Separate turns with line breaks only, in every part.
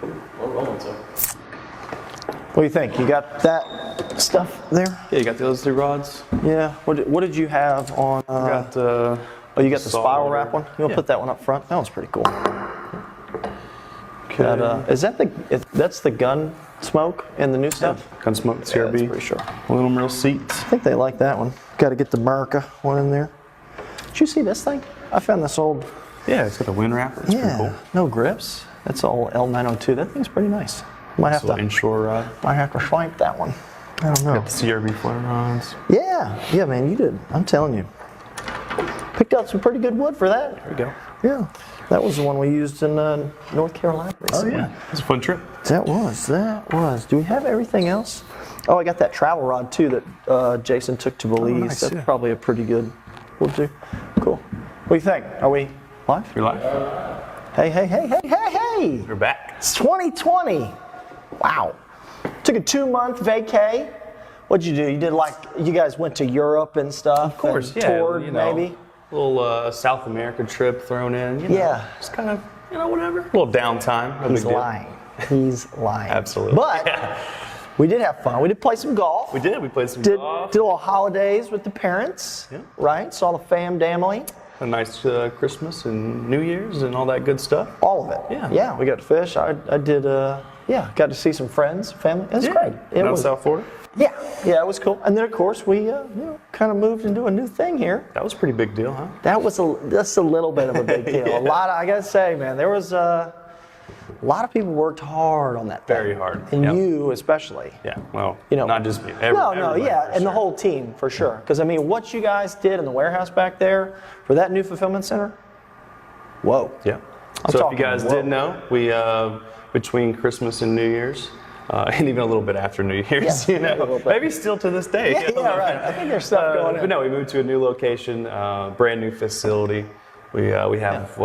Cool. We're rolling, so.
What do you think? You got that stuff there?
Yeah, you got those 3 rods.
Yeah. What did you have on?
Got
oh, you got the spiral
water.
wrap one. You want to put that one up front? That one's pretty cool.
Okay.
Is that that's the gun smoke in the new stuff?
Yeah. Gunsmoke CRB.
Yeah, that's pretty sure.
Aluminum rail seats.
I think they like that one. Got to get the America one in there. Did you see this thing? I found this old.
Yeah, it's got a wind wrapper. It's pretty cool.
No grips. That's all L902. That thing's pretty nice. Might have to
inshore rod.
Might have to swipe that one. I don't know.
Got the CRB flare rods.
Yeah, man, you did. I'm telling you. Picked out some pretty good wood for that.
There we go.
Yeah, that was the one we used in North Carolina recently.
Oh yeah, it was a fun trip.
That was. Do we have everything else? Oh, I got that travel rod too that Jason took to Belize.
Nice,
That's
yeah.
probably a pretty good. We'll do. Cool. What do you think? Are we live?
You're live.
Hey!
We're back.
It's 2020. Wow. Took a 2-month vacay. What'd you do? You guys went to Europe and stuff?
Of course,
and
yeah.
Toured, maybe?
A little South America trip thrown in.
Yeah.
Just kind of, whatever. A little downtime. No
He's
big deal.
lying. He's lying.
Absolutely.
But we did have fun. We did play some golf.
We did. We played some
Did
golf.
a little holidays with the parents.
Yeah.
Right? Saw the family.
A nice Christmas and New Year's and all that good stuff.
All of it.
Yeah.
Yeah, we got to fish. I did, got to see some friends, family. It was great. It
Down
was,
South Florida.
Yeah, it was cool. And then, of course, we kind of moved into a new thing here.
That was a pretty big deal, huh?
That was just a little bit of a big deal.
Yeah.
I got to say, man, there was a lot of people worked hard on that thing.
Very hard.
And
Yep.
you especially.
Yeah, well,
You know,
not just me.
Everybody,
for
and the
sure.
whole team, for sure. Because, what you guys did in the warehouse back there for that new fulfillment center, whoa.
Yeah.
I'm
So if
talking,
you guys
whoa.
did know, we between Christmas and New Year's, and even a little bit after New Year's,
Yeah, a little bit.
maybe still to this day.
Yeah, right. I think there's stuff going on.
But no, we moved to a new location, brand new facility. We have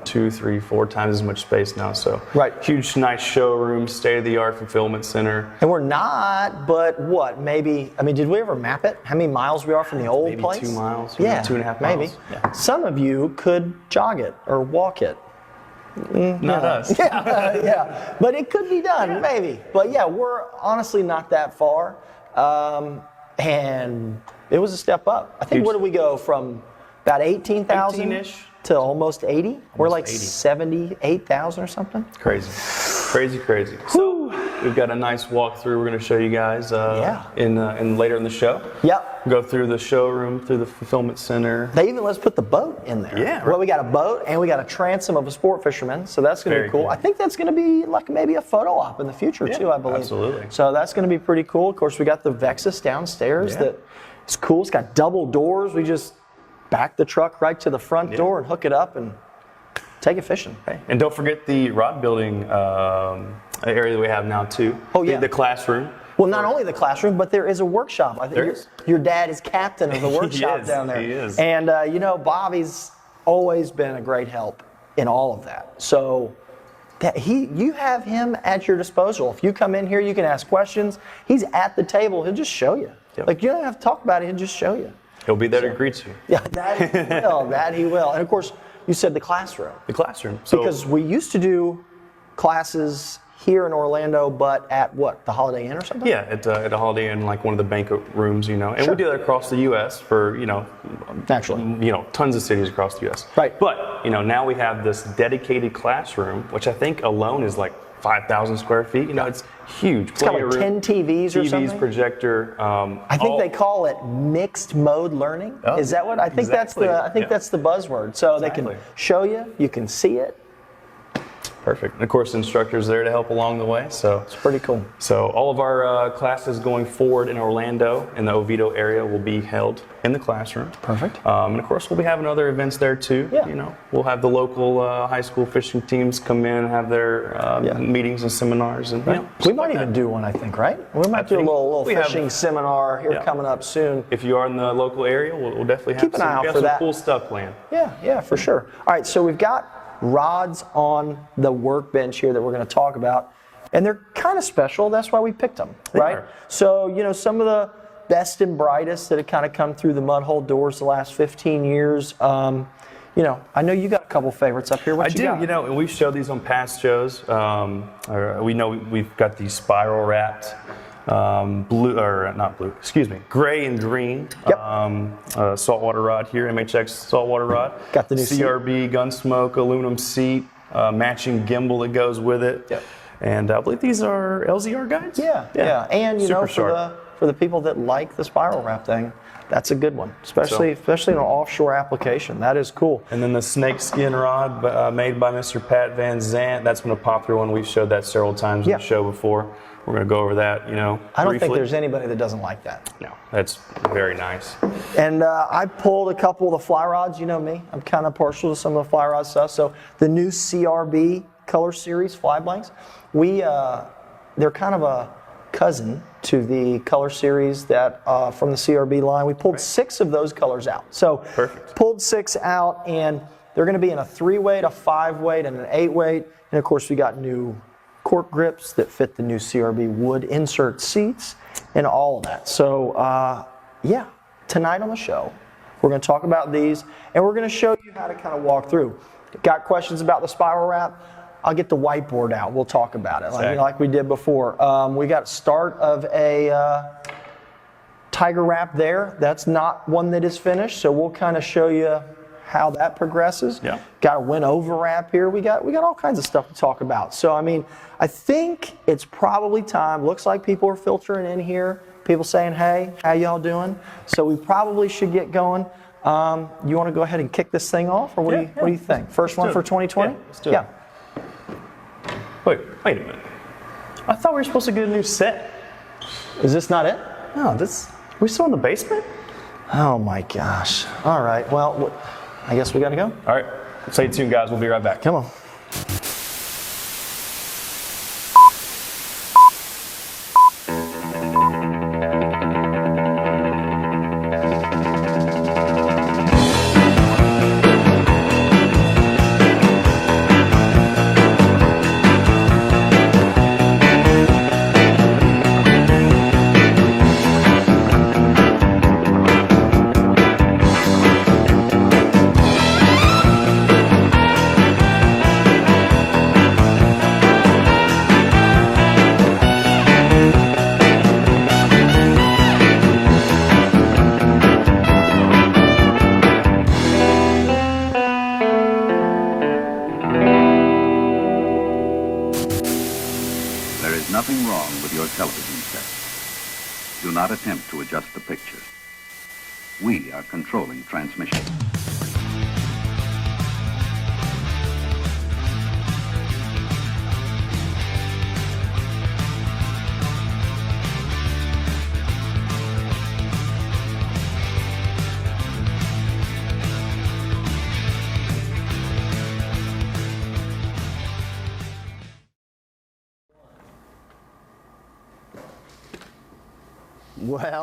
2, 3, 4 times as much space now. So
Right.
huge, nice showroom, state-of-the-art fulfillment center.
And we're not, but what, maybe, did we ever map it? How many miles we are from the old
Maybe
place?
2 miles,
Yeah,
2.5
maybe.
miles. Yeah.
Some of you could jog it or walk it.
Not us.
Yeah, but it could be done, maybe. But yeah, we're honestly not that far. And it was a step up. I think,
Huge.
where did we go from about 18,000
18-ish.
to almost 80? We're like
80.
78,000 or something.
Crazy. So we've got a nice walkthrough we're going to show you guys in later in the show.
Yep.
Go through the showroom, through the fulfillment center.
They even let us put the boat in there.
Yeah, right.
Well, we got a boat and we got a transom of a sport fisherman, so that's going to be
Very
cool.
cool.
I think that's going to be like maybe a photo op in the future too, I believe.
absolutely.
So that's going to be pretty cool. Of course, we got the Vexus downstairs that is cool. It's got double doors. We just back the truck right to the front door and hook it up and take it fishing.
Okay. And don't forget the rod building area that we have now too.
Oh, yeah.
The classroom.
Well, not only the classroom, but there is a workshop. I think
There is.
your dad is captain of the workshop
is,
down there.
he is.
And Bobby's always been a great help in all of that. So you have him at your disposal. If you come in here, you can ask questions. He's at the table. He'll just show you.
Yep.
Like, you don't have to talk about it. He'll just show you.
He'll be there to greet you.
Yeah, that he will. That he will. And of course, you said the classroom.
The classroom. So,
Because we used to do classes here in Orlando, but at what, the Holiday Inn or something?
yeah, at a Holiday Inn, like one of the banquet rooms, And
Sure.
we do that across the U.S. for,
Naturally.
tons of cities across the U.S.
Right.
But, now we have this dedicated classroom, which I think alone is like 5,000 square feet. It's huge.
It's got like 10 TVs or something.
TVs, projector.
I think they call it mixed mode learning.
Oh,
Is that what? I think
exactly.
that's the buzzword. So they
Exactly.
can show you, you can see it.
Perfect. And of course, instructors there to help along the way. So
It's pretty cool.
So all of our classes going forward in Orlando and the Oviedo area will be held in the classroom.
Perfect.
And of course, we'll be having other events there too.
Yeah.
We'll have the local high school fishing teams come in and have their meetings and seminars. And
We might even do one, I think, right? We might do a
think
little
we have-
fishing seminar here coming up soon.
if you are in the local area, we'll definitely have
Keep an eye out
we have
for
some
that.
cool stuff planned.
Yeah, for sure. All right, so we've got rods on the workbench here that we're going to talk about, and they're kind of special. That's why we picked them, right?
are.
So, some of the best and brightest that have kind of come through the mud hole doors the last 15 years. I know you got a couple favorites up here. What
I do,
got?
and we've showed these on past shows. We know we've got these spiral wrapped, gray and green saltwater rod here, MHX saltwater rod.
Got the new
CRB, Gunsmoke, aluminum seat, matching gimbal that goes with it.
Yep.
And I believe these are LZR guides?
Yeah. And,
Super
for the people that like the spiral wrap thing, that's a good one, especially in an offshore application. That is cool.
And then the snake skin rod made by Mr. Pat Van Zant. That's been a popular one. We've showed that several times in the show before. We're going to go over that,
I don't
briefly.
think there's anybody that doesn't like that.
No, that's very nice.
And I pulled a couple of the fly rods. You know me. I'm kind of partial to some of the fly rod stuff. So the new CRB Color Series fly blanks, they're kind of a cousin to the Color Series that from the CRB line. We pulled 6 of those colors out. So
perfect.
Pulled 6 out, and they're going to be in a 3-weight, a 5-weight, and an 8-weight. And of course, we got new cork grips that fit the new CRB wood insert seats and all of that. So tonight on the show, we're going to talk about these, and we're going to show you how to kind of walk through. Got questions about the spiral wrap? I'll get the whiteboard out. We'll talk about it like we did before. We got start of a tiger wrap there. That's not one that is finished, so we'll kind of show you how that progresses.
Yeah.
Got a win over wrap here. We got all kinds of stuff to talk about. So I think it's probably time. Looks like people are filtering in here. People saying, "Hey, how y'all doing?" So we probably should get going. You want to go ahead and kick this thing off, or what do you think? First one for 2020?
Yeah, let's do it. Wait a minute. I thought we were supposed to get a new set.
Is this not it?
No, we still in the basement?
Oh my gosh. All right, well, I guess we got to go.
All right, stay tuned, guys. We'll be right back.
Come on.
Nothing wrong with your television set. Do not attempt to adjust the picture. We are controlling transmission.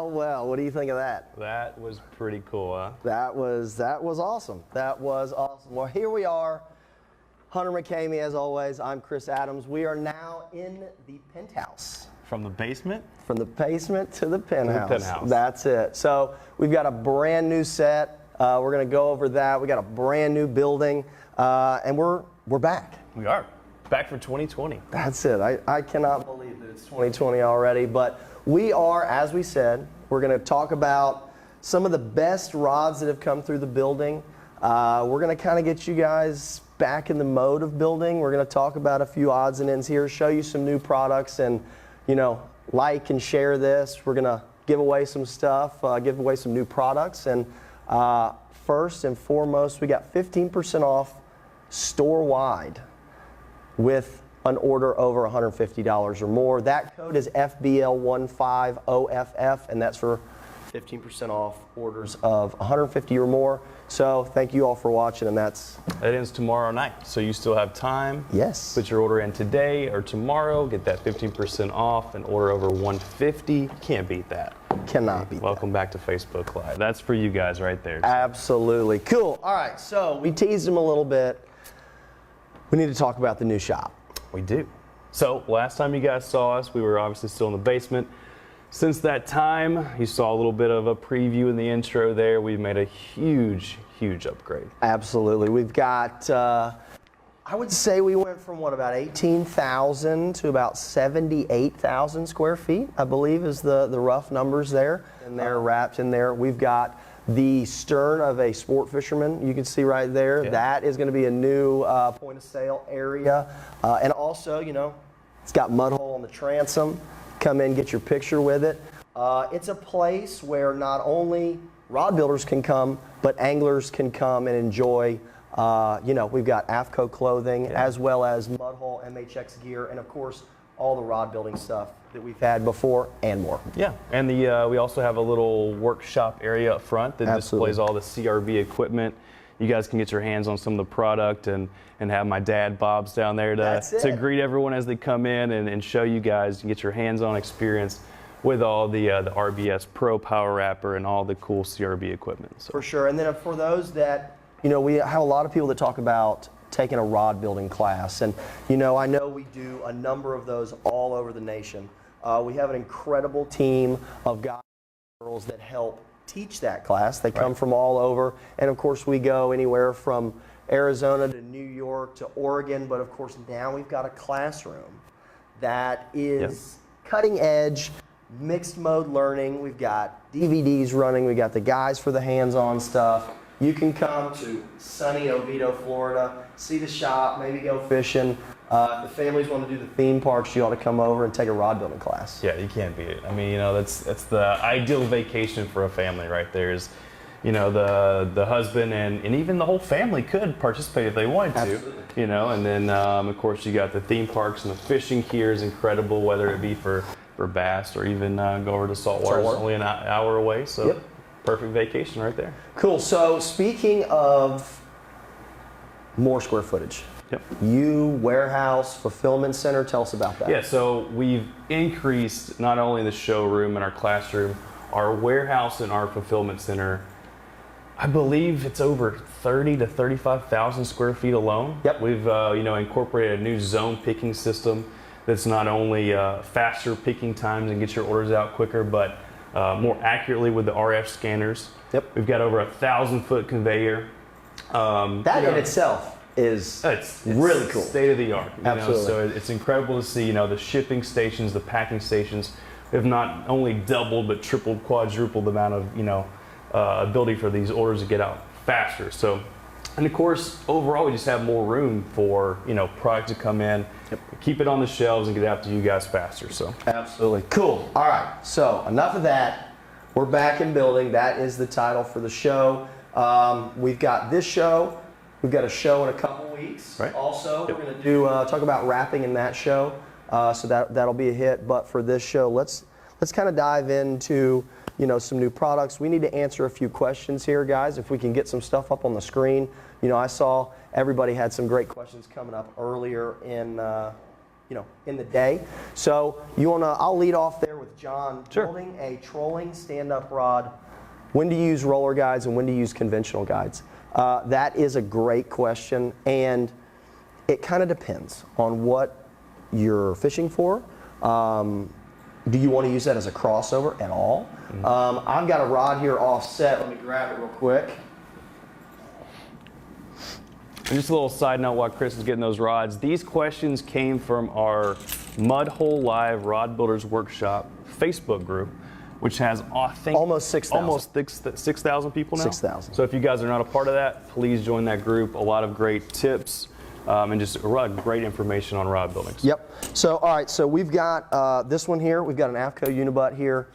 Well, what do you think of that?
That was pretty cool, huh?
That was awesome. That was awesome. Well, here we are. Hunter McCamey, as always. I'm Chris Adams. We are now in the penthouse.
From the basement?
From the basement to the penthouse.
To the penthouse.
That's it. So we've got a brand new set. We're going to go over that. We got a brand new building, and we're back.
We are back for 2020.
That's it. I cannot believe that it's 2020 already, but we are, as we said, we're going to talk about some of the best rods that have come through the building. We're going to kind of get you guys back in the mode of building. We're going to talk about a few odds and ends here, show you some new products, and like and share this. We're going to give away some stuff, give away some new products, and first and foremost, we got 15% off store-wide with an order over $150 or more. That code is FBL15OFF, and that's for 15% off orders of $150 or more. So thank you all for watching, and
That ends tomorrow night, so you still have time.
Yes.
Put your order in today or tomorrow, get that 15% off, and order over $150. Can't beat that.
Cannot beat
Welcome back to Facebook Live. That's for you guys right there.
Absolutely. Cool. All right, so we teased them a little bit. We need to talk about the new shop.
We do. So last time you guys saw us, we were obviously still in the basement. Since that time, you saw a little bit of a preview in the intro there. We've made a huge huge upgrade.
Absolutely. We've got, I would say we went from about 18,000 to about 78,000 square feet, I believe is the rough numbers there. And they're wrapped in there. We've got the stern of a sport fisherman, you can see right there.
Yeah.
That is going to be a new point of sale area. And also, it's got mud hole on the transom. Come in, get your picture with it. It's a place where not only rod builders can come, but anglers can come and enjoy. We've got AFCO clothing as well as mud hole, MHX gear, and of course all the rod building stuff that we've had before and more.
Yeah, and we also have a little workshop area up front that displays all the CRB equipment. You guys can get your hands on some of the product and have my dad Bob's down there to greet everyone as they come in and show you guys and get your hands-on experience with all the RBS Pro Power Wrapper and all the cool CRB equipment. So.
For sure, and then for those that, we have a lot of people that talk about taking a rod building class, and I know we do a number of those all over the nation. We have an incredible team of guys and girls that help teach that class. They come from all over, and of course we go anywhere from Arizona to New York to Oregon, but of course now we've got a classroom that is cutting edge, mixed mode learning. We've got DVDs running, we've got the guys for the hands-on stuff. You can come to sunny Oviedo, Florida, see the shop, maybe go fishing. If the families want to do the theme parks, you ought to come over and take a rod building class.
Yeah, you can't beat it. I mean, that's the ideal vacation for a family right there is, the husband and even the whole family could participate if they wanted to.
Absolutely.
And then of course you got the theme parks and the fishing here is incredible, whether it be for bass or even go over to saltwater. It's only an hour away, so perfect vacation right there.
Cool. So speaking of more square footage, warehouse, fulfillment center, tell us about that.
Yeah, so we've increased not only the showroom and our classroom, our warehouse and our fulfillment center. I believe it's over 30 to 35,000 square feet alone.
Yep.
We've incorporated a new zone picking system that's not only faster picking times and gets your orders out quicker, but more accurately with the RF scanners.
Yep.
We've got over 1,000-foot conveyor.
That in itself is
it's
really cool.
State of the art.
Absolutely.
So it's incredible to see, the shipping stations, the packing stations have not only doubled but tripled, quadrupled the amount of, ability for these orders to get out faster. So, and of course, overall, we just have more room for, product to come in, keep it on the shelves and get it out to you guys faster. So
absolutely. Cool. All right. So enough of that. We're back in building. That is the title for the show. We've got this show. We've got a show in a couple weeks.
Right.
Also, we're going to do talk about wrapping in that show. So that'll be a hit. But for this show, let's kind of dive into some new products. We need to answer a few questions here, guys. If we can get some stuff up on the screen. I saw everybody had some great questions coming up earlier in in the day. So I'll lead off there with John.
Sure.
Building a trolling stand-up rod. When to use roller guides and when to use conventional guides? That is a great question, and it kind of depends on what you're fishing for. Do you want to use that as a crossover at all? Mm-hmm. I've got a rod here offset. Let me grab it real quick.
And just a little side note while Chris is getting those rods. These questions came from our Mud Hole Live Rod Builders Workshop Facebook group, which has, I think,
almost 6,000.
Almost 6,000 people now.
6,000.
So if you guys are not a part of that, please join that group. A lot of great tips and just a lot of great information on rod building.
Yep. So all right. So we've got this one here. We've got an AFCO unibutt here,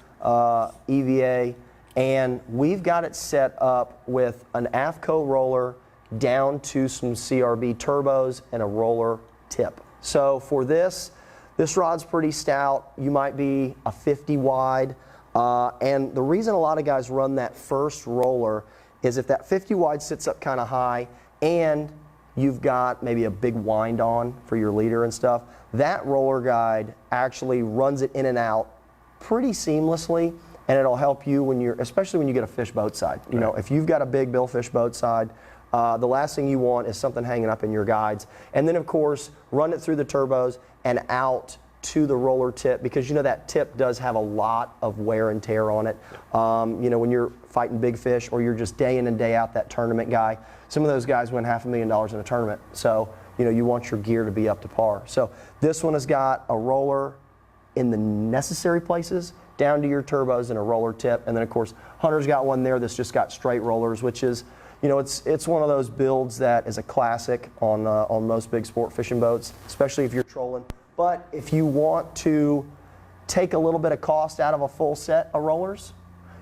EVA, and we've got it set up with an AFCO roller down to some CRB turbos and a roller tip. So for this rod's pretty stout. You might be a 50 wide. And the reason a lot of guys run that first roller is if that 50 wide sits up kind of high and you've got maybe a big wind on for your leader and stuff, that roller guide actually runs it in and out pretty seamlessly, and it'll help you especially when you get a fish boat side. If you've got a big billfish boat side, the last thing you want is something hanging up in your guides. And then of course, run it through the turbos and out to the roller tip, because you know that tip does have a lot of wear and tear on it. You know, when you're fighting big fish or you're just day in and day out that tournament guy, some of those guys win $500,000 in a tournament. So, you know, you want your gear to be up to par. So this one has got a roller in the necessary places down to your turbos and a roller tip. And then of course, Hunter's got one there that's just got straight rollers, which is, you know, it's one of those builds that is a classic on most big sport fishing boats, especially if you're trolling. But if you want to take a little bit of cost out of a full set of rollers,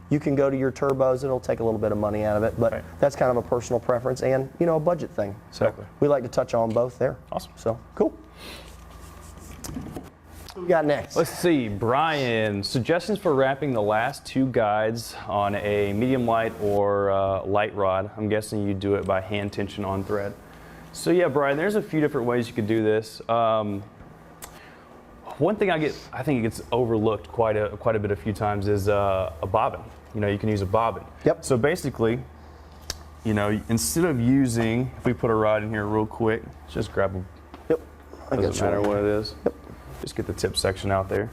you can go to your turbos. It'll take a little bit of money out of it, but that's kind of a personal preference and, you know, a budget thing.
Exactly.
So we like to touch on both there.
Awesome.
So cool. What we got next?
Let's see, Brian, suggestions for wrapping the last two guides on a medium light or light rod. I'm guessing you do it by hand tension on thread. So yeah, Brian, there's a few different ways you could do this. One thing I think it gets overlooked quite a bit a few times is a bobbin. You know, you can use a bobbin.
Yep.
So basically, you know, instead of using, if we put a rod in here real quick, just grab a.
Yep.
Doesn't matter what it is.
Yep.
Just get the tip section out there.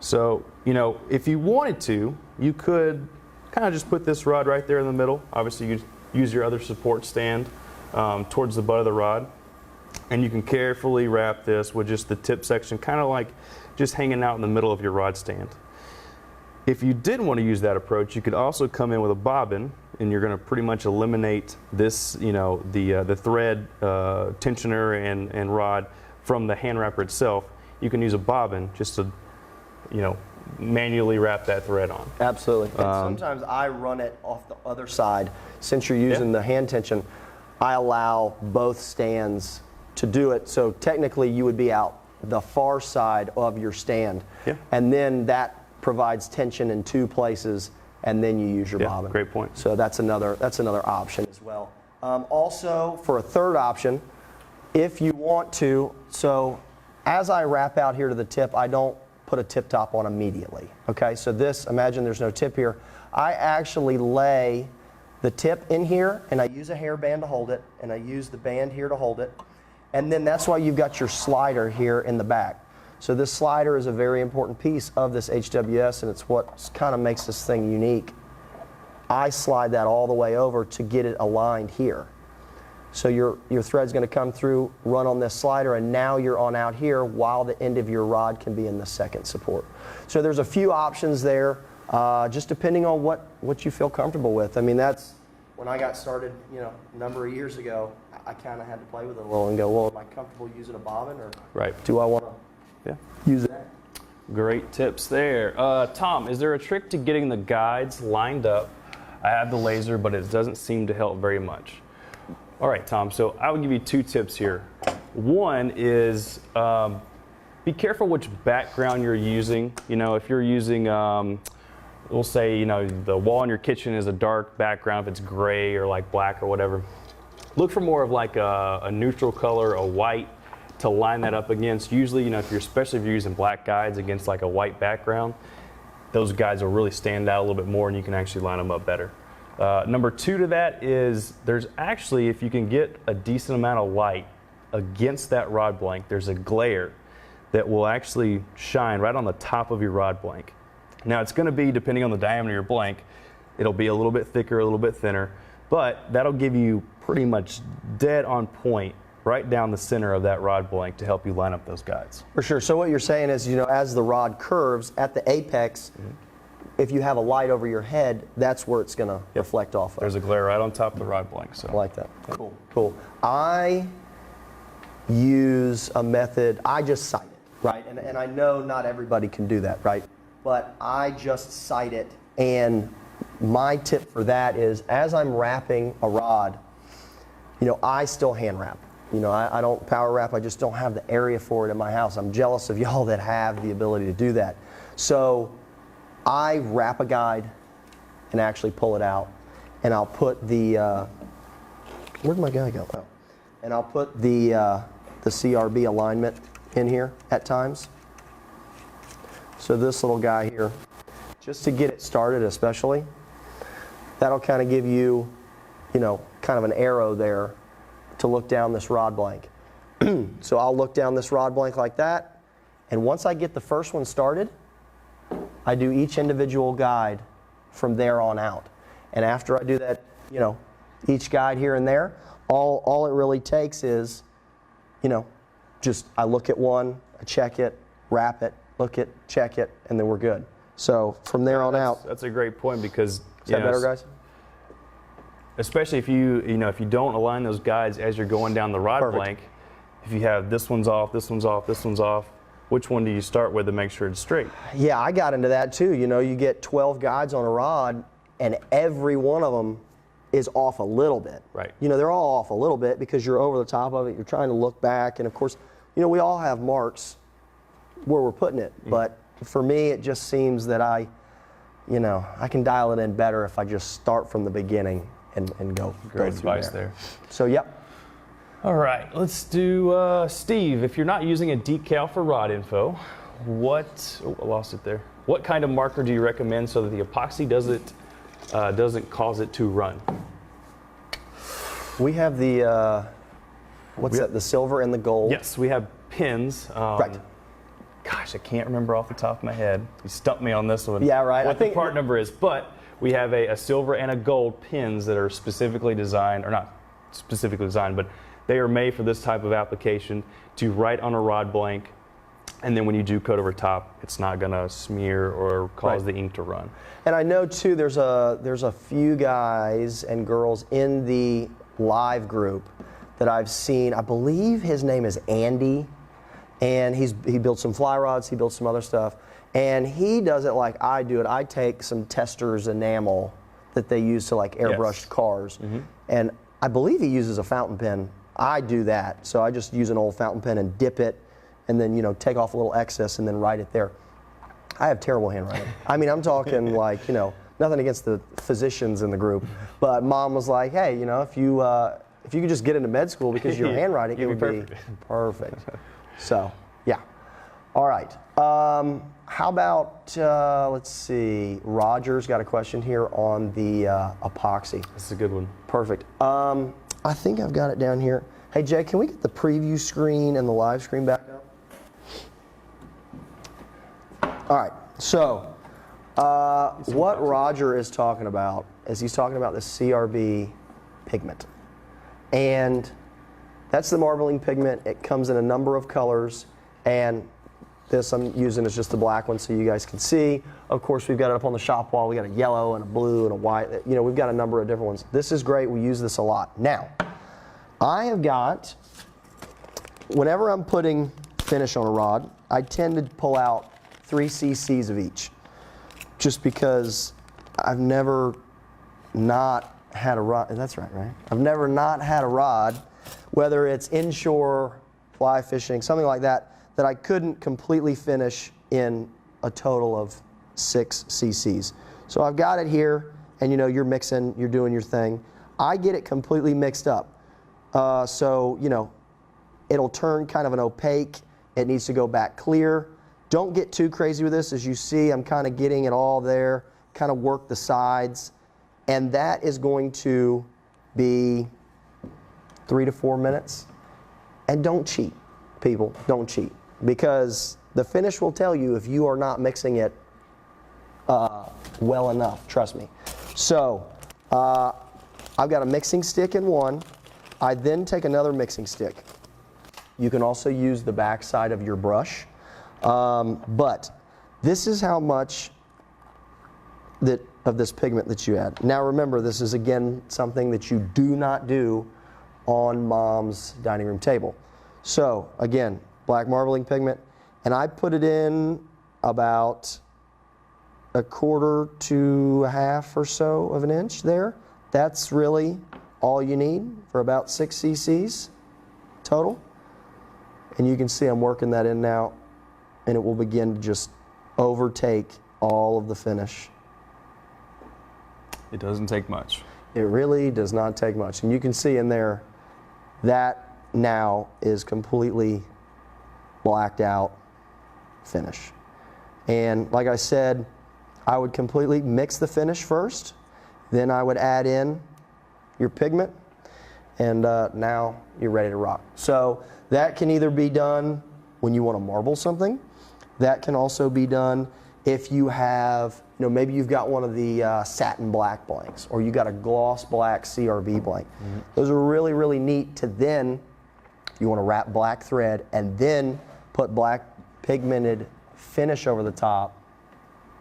So, you know, if you wanted to, you could kind of just put this rod right there in the middle. Obviously, you use your other support stand towards the butt of the rod. And you can carefully wrap this with just the tip section, kind of like just hanging out in the middle of your rod stand. If you didn't want to use that approach, you could also come in with a bobbin, and you're going to pretty much eliminate this, you know, the thread tensioner and rod from the hand wrapper itself. You can use a bobbin just to, you know, manually wrap that thread on.
Absolutely. And sometimes I run it off the other side. Since you're using the hand tension, I allow both stands to do it. So technically you would be out the far side of your stand. Yeah. And then that provides tension in two places, and then you use your bobbin.
Great point.
So that's another option as well. Also, for a third option, if you want to, so as I wrap out here to the tip, I don't put a tip top on immediately. Okay, so this, imagine there's no tip here. I actually lay the tip in here, and I use a hairband to hold it, and I use the band here to hold it. And then that's why you've got your slider here in the back. So this slider is a very important piece of this HWS, and it's what kind of makes this thing unique. I slide that all the way over to get it aligned here. So your thread's going to come through, run on this slider, and now you're on out here while the end of your rod can be in the second support. So there's a few options there, just depending on what you feel comfortable with. I mean, that's when I got started, you know, a number of years ago, I kind of had to play with it a little and go, well, am I comfortable using a bobbin, or do I want to use that?
Great tips there. Tom, is there a trick to getting the guides lined up? I have the laser, but it doesn't seem to help very much. All right, Tom, so I would give you two tips here. One is be careful which background you're using. You know, if you're using, we'll say, you know, the wall in your kitchen is a dark background, if it's gray or like black or whatever, look for more of like a neutral color, a white, to line that up against. Usually, you know, especially if you're using black guides against like a white background, those guides will really stand out a little bit more, and you can actually line them up better. Number two to that is there's actually, if you can get a decent amount of light against that rod blank, there's a glare that will actually shine right on the top of your rod blank. Now it's going to be, depending on the diameter of your blank, it'll be a little bit thicker, a little bit thinner, but that'll give you pretty much dead on point right down the center of that rod blank to help you line up those guides.
For sure. So what you're saying is, you know, as the rod curves at the apex, if you have a light over your head, that's where it's going to reflect off of.
There's a glare right on top of the rod blank. So
I like that. Cool. Cool. I use a method, I just sight it, right? And I know not everybody can do that, right? But I just sight it, and my tip for that is, as I'm wrapping a rod, you know, I still hand wrap. You know, I don't power wrap. I just don't have the area for it in my house. I'm jealous of y'all that have the ability to do that. So I wrap a guide and actually pull it out, and I'll put the where'd my guy go? Oh. And I'll put the CRB alignment in here at times. So this little guy here, just to get it started especially, that'll kind of give you, you know, kind of an arrow there to look down this rod blank. So I'll look down this rod blank like that, And once I get the first one started, I do each individual guide from there on out. And after I do that, you know, each guide here and there, all it really takes is, you know, just I look at one, I check it, wrap it, look it, check it, and then we're good. So from there on out.
That's a great point, because
Is that better, guys?
Especially if you don't align those guides as you're going down the rod blank, if you have this one's off, this one's off, this one's off, which one do you start with to make sure it's straight?
Yeah, I got into that too. You know, you get 12 guides on a rod, and every one of them is off a little bit.
Right.
You know, they're all off a little bit because you're over the top of it. You're trying to look back, and of course, you know, we all have marks where we're putting it. But for me, it just seems that I can dial it in better if I just start from the beginning and go.
Great advice there.
So, yep.
All right, let's do Steve. If you're not using a decal for rod info, I lost it there. What kind of marker do you recommend so that the epoxy doesn't cause it to run?
We have the the silver and the gold.
Yes, we have pins.
Right.
Gosh, I can't remember off the top of my head. You stumped me on this one.
Yeah, right.
What the part number is, but we have a silver and a gold pins that are specifically designed, or not specifically designed, but they are made for this type of application to write on a rod blank, and then when you do coat over top, it's not going to smear or cause the ink to run.
And I know too, there's a few guys and girls in the live group that I've seen. I believe his name is Andy, and he builds some fly rods, he builds some other stuff, and he does it like I do it. I take some Tester's enamel that they use to like airbrush cars, and I believe he uses a fountain pen. I do that, so I just use an old fountain pen and dip it, and then, you know, take off a little excess and then write it there. I have terrible handwriting. I mean, I'm talking like, you know, nothing against the physicians in the group, but Mom was like, hey, you know, if you could just get into med school because your handwriting, it would be perfect. So, yeah. All right. How about, let's see, Roger's got a question here on the epoxy.
That's a good one.
Perfect. I think I've got it down here. Hey, Jay, can we get the preview screen and the live screen back up? All right, so what Roger is talking about is he's talking about the CRB pigment. And that's the marbling pigment. It comes in a number of colors, and this I'm using is just the black one so you guys can see. Of course, we've got it up on the shop wall. We got a yellow and a blue and a white. You know, we've got a number of different ones. This is great. We use this a lot. Now, I have got, whenever I'm putting finish on a rod, I tend to pull out 3 cc's of each, just because I've never not had a rod. That's right? I've never not had a rod, whether it's inshore, fly fishing, something like that, that I couldn't completely finish in a total of 6 cc's. So I've got it here, and you know, you're mixing, you're doing your thing. I get it completely mixed up. So, you know, it'll turn kind of an opaque. It needs to go back clear. Don't get too crazy with this. As you see, I'm kind of getting it all there, kind of work the sides. And that is going to be 3 to 4 minutes. And don't cheat, people. Don't cheat. Because the finish will tell you if you are not mixing it well enough. Trust me. So, I've got a mixing stick in one. I then take another mixing stick. You can also use the back side of your brush. But this is how much of this pigment that you add. Now remember, this is again something that you do not do on Mom's dining room table. So again, black marbling pigment, and I put it in about 1/4 to 1/2 or so of an inch there. That's really all you need for about 6 cc's total. And you can see I'm working that in now, and it will begin to just overtake all of the finish.
It doesn't take much.
It really does not take much. And you can see in there, that now is completely blacked out finish. And like I said, I would completely mix the finish first, then I would add in your pigment, and now you're ready to rock. So that can either be done when you want to marble something, That can also be done if you have, maybe you've got one of the satin black blanks, or you got a gloss black CRB blank. Those are really, really neat to then, you want to wrap black thread and then put black pigmented finish over the top.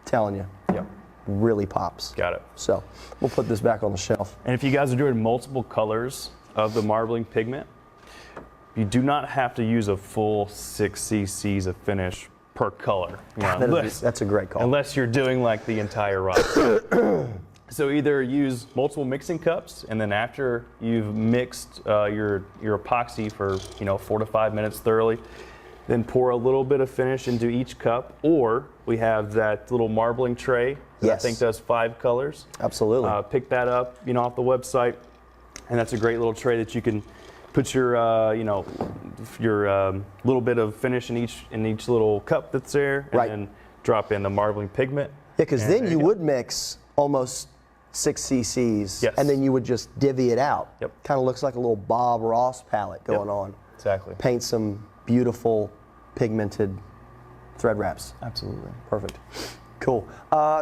Telling you,
Yep.
really pops.
Got it.
So we'll put this back on the shelf.
And if you guys are doing multiple colors of the marbling pigment, you do not have to use a full 6 cc's of finish per color.
That's a great call.
Unless you're doing like the entire rod. So either use multiple mixing cups, and then after you've mixed your epoxy for 4 to 5 minutes thoroughly, then pour a little bit of finish into each cup, or we have that little marbling tray that
Yes.
I think does 5 colors.
Absolutely.
Pick that up, off the website, and that's a great little tray that you can put your little bit of finish in each little cup that's there, and
Right.
then drop in the marbling pigment.
Yeah, because then you would mix almost 6 cc's,
Yes.
and then you would just divvy it out.
Yep.
Kind of looks like a little Bob Ross palette going on.
Exactly.
Paint some beautiful pigmented thread wraps.
Absolutely.
Perfect. Cool.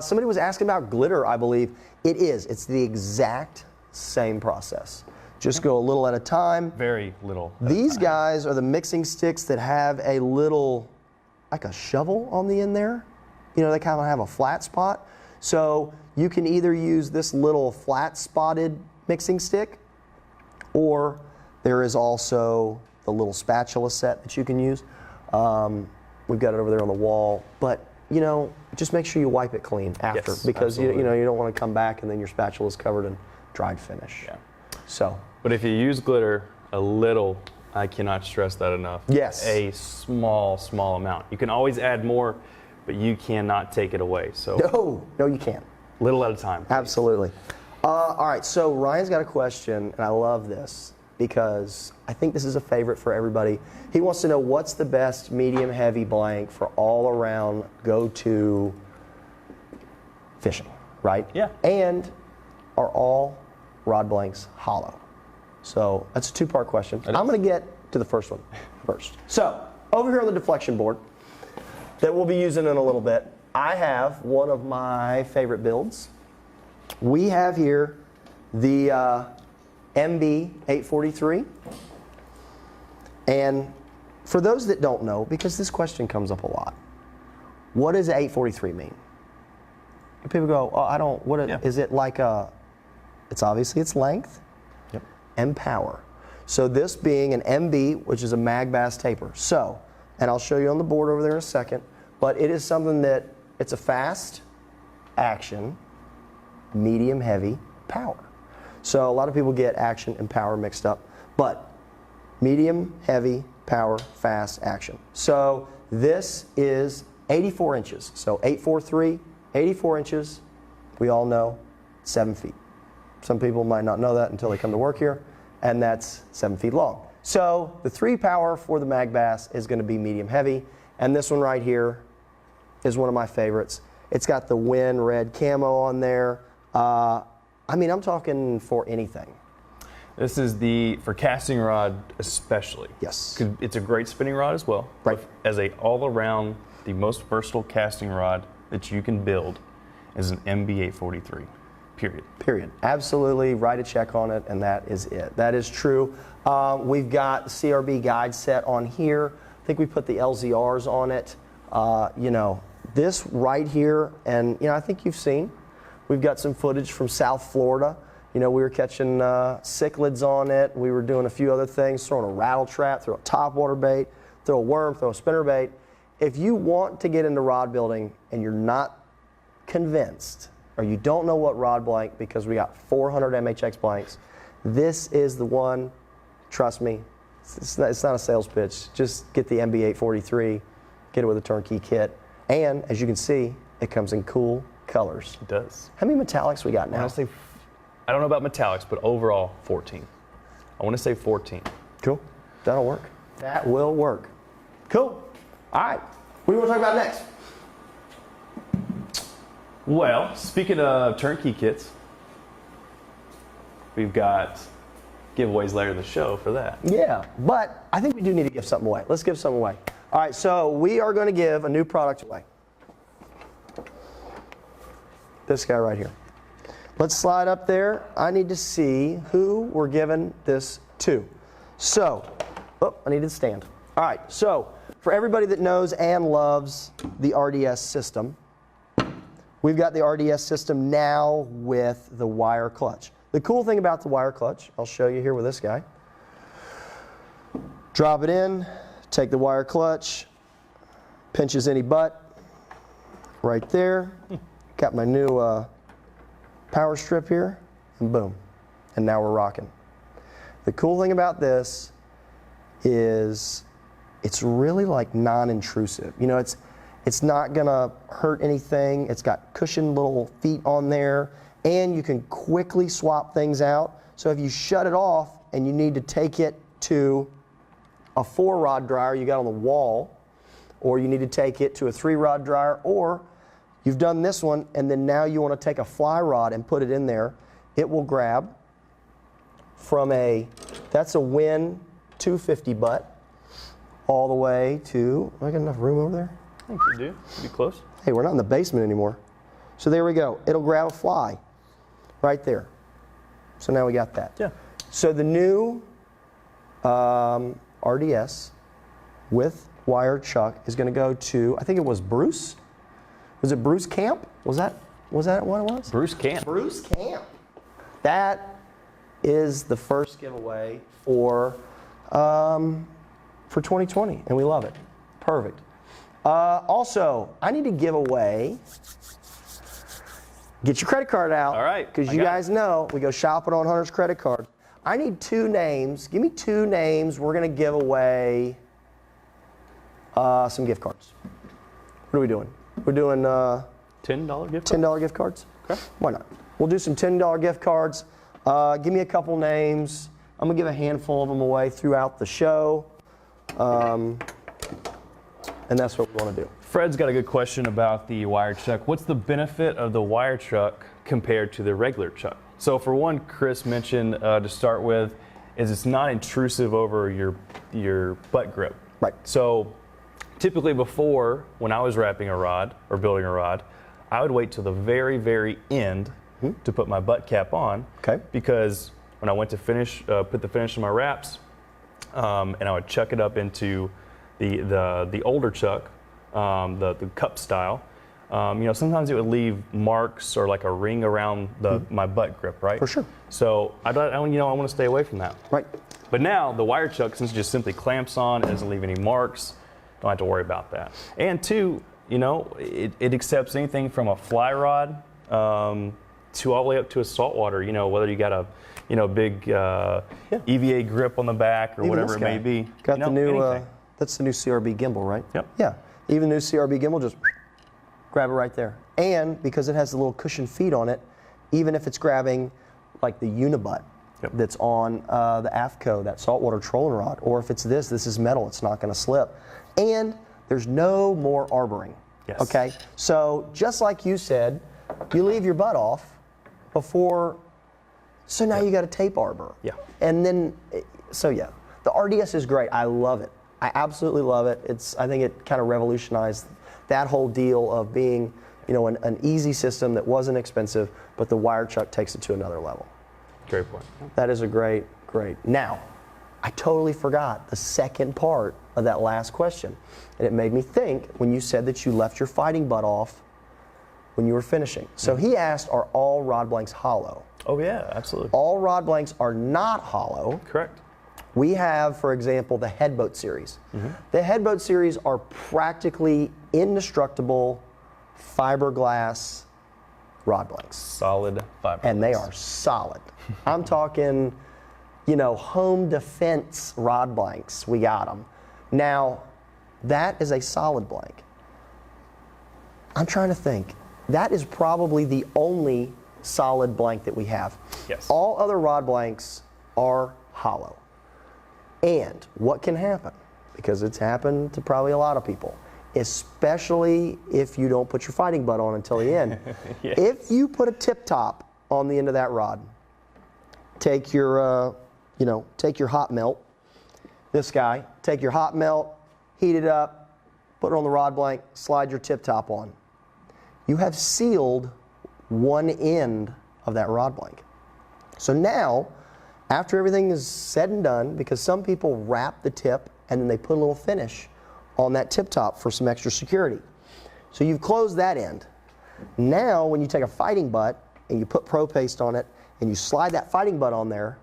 Somebody was asking about glitter, I believe. It is. It's the exact same process. Just go a little at a time.
Very little.
These guys are the mixing sticks that have a little, like a shovel on the end there. They kind of have a flat spot. So you can either use this little flat spotted mixing stick, or there is also the little spatula set that you can use. We've got it over there on the wall, but just make sure you wipe it clean after,
Yes,
because you
absolutely.
don't want to come back and then your spatula is covered in dried finish.
Yeah.
So.
But if you use glitter, a little, I cannot stress that enough.
Yes.
A small amount. You can always add more, but you cannot take it away. So
No, you can't.
little at a time. Please.
Absolutely. All right, so Ryan's got a question, and I love this because I think this is a favorite for everybody. He wants to know what's the best medium heavy blank for all around go-to fishing, right?
Yeah.
And are all rod blanks hollow? So that's a two-part question. I'm going to get to the first one first. So over here on the deflection board that we'll be using in a little bit, I have one of my favorite builds. We have here the MB843. And for those that don't know, because this question comes up a lot, what does 843 mean? People go, oh, I don't, is it like it's obviously its length and power. So this being an MB, which is a mag bass taper. So, and I'll show you on the board over there in a second, but it is something that it's a fast action, medium heavy power. So a lot of people get action and power mixed up, but medium heavy power, fast action. So this is 84 inches. So 843, 84 inches, we all know, 7 feet. Some people might not know that until they come to work here, and that's 7 feet long. So the 3 power for the mag bass is going to be medium heavy, and this one right here is one of my favorites. It's got the Win red camo on there. I mean, I'm talking for anything.
This is for casting rod especially.
Yes.
'Cause it's a great spinning rod as well.
Right.
As a all-around, the most versatile casting rod that you can build is an MB843. Period.
Absolutely, write a check on it, and that is it. That is true. We've got the CRB guide set on here. I think we put the LZRs on it. This right here, and I think you've seen, we've got some footage from South Florida. We were catching cichlids on it. We were doing a few other things, throwing a rattle trap, throw a topwater bait, throw a worm, throw a spinner bait. If you want to get into rod building and you're not convinced, or you don't know what rod blank, because we got 400 MHX blanks, this is the one. Trust me, it's not a sales pitch. Just get the MB843, get it with a turnkey kit, and as you can see, it comes in cool colors.
It does.
How many metallics we got now?
Honestly, I don't know about metallics, but overall 14. I want to say 14.
Cool. That'll work. That will work. Cool. All right. What do you want to talk about next?
Well, speaking of turnkey kits, we've got giveaways later in the show for that.
Yeah, but I think we do need to give something away. Let's give something away. All right, so we are going to give a new product away. This guy right here. Let's slide up there. I need to see who we're giving this to. So, oh, I need to stand. All right, so for everybody that knows and loves the RDS system, we've got the RDS system now with the wire clutch. The cool thing about the wire clutch, I'll show you here with this guy. Drop it in, take the wire clutch, pinches any butt, right there. Got my new power strip here, and boom, and now we're rocking. The cool thing about this is it's really like non-intrusive. You know, it's not gonna hurt anything. It's got cushioned little feet on there, and you can quickly swap things out. So if you shut it off and you need to take it to a 4-rod dryer you got on the wall, or you need to take it to a 3-rod dryer, or you've done this one and then now you want to take a fly rod and put it in there, it will grab from that's a Win 250 butt all the way to, I got enough room over there?
I think you do. Be close.
Hey, we're not in the basement anymore. So there we go. It'll grab a fly right there. So now we got that.
Yeah.
So the new RDS with wire chuck is going to go to, I think it was Bruce. Was it Bruce Camp? Was that what it was?
Bruce Camp.
Bruce Camp. That is the first giveaway for 2020, and we love it. Perfect. Also, I need to give away. Get your credit card out.
All right.
Because you guys know we go shopping on Hunter's credit card. I need 2 names. Give me 2 names. We're going to give away some gift cards. What are we doing? We're doing
$10 gift card?
$10 gift cards?
Okay.
Why not? We'll do some $10 gift cards. Give me a couple names. I'm going to give a handful of them away throughout the show. And that's what we want to do.
Fred's got a good question about the wire chuck. What's the benefit of the wire chuck compared to the regular chuck? So for one, Chris mentioned to start with, is it's not intrusive over your butt grip.
Right.
So typically before, when I was wrapping a rod or building a rod, I would wait till the very, very end to put my butt cap on.
Okay.
Because when I went to finish, put the finish in my wraps, and I would chuck it up into the older chuck, the cup style. Sometimes it would leave marks or like a ring around my butt grip, right?
For sure.
So I want to stay away from that.
Right.
But now the wire chuck, since it just simply clamps on, it doesn't leave any marks, don't have to worry about that. And 2, it accepts anything from a fly rod to all the way up to a saltwater. Whether you got a big EVA grip on the back or
Even
whatever it
this guy.
may be.
Got the new,
anything.
that's the new CRB gimbal, right?
Yep.
Yeah. Even the new CRB gimbal, just grab it right there. And because it has the little cushion feet on it, even if it's grabbing like the unibutt that's on the AFCO, that saltwater trolling rod, or if it's this is metal, it's not going to slip. And there's no more arboring.
Yes.
Okay? So just like you said, you leave your butt off before, so now you got a tape arbor.
Yeah.
And then, the RDS is great. I love it. I absolutely love it. I think it kind of revolutionized that whole deal of being, an easy system that wasn't expensive, but the wire chuck takes it to another level.
Great point.
That is a great. Now, I totally forgot the second part of that last question. And it made me think when you said that you left your fighting butt off when you were finishing. So he asked, are all rod blanks hollow?
Oh yeah, absolutely.
All rod blanks are not hollow.
Correct.
We have, for example, the Headboat series. The Headboat series are practically indestructible fiberglass rod blanks.
Solid fiberglass.
And they are solid. I'm talking, home defense rod blanks. We got them. Now, that is a solid blank. I'm trying to think. That is probably the only solid blank that we have.
Yes.
All other rod blanks are hollow. And what can happen, because it's happened to probably a lot of people, especially if you don't put your fighting butt on until the end.
Yes.
If you put a tip top on the end of that rod, take your take your hot melt, this guy, take your hot melt, heat it up, put it on the rod blank, slide your tip top on. You have sealed one end of that rod blank. So now, after everything is said and done, because some people wrap the tip and then they put a little finish on that tip top for some extra security. So you've closed that end. Now, when you take a fighting butt and you put pro paste on it and you slide that fighting butt on there,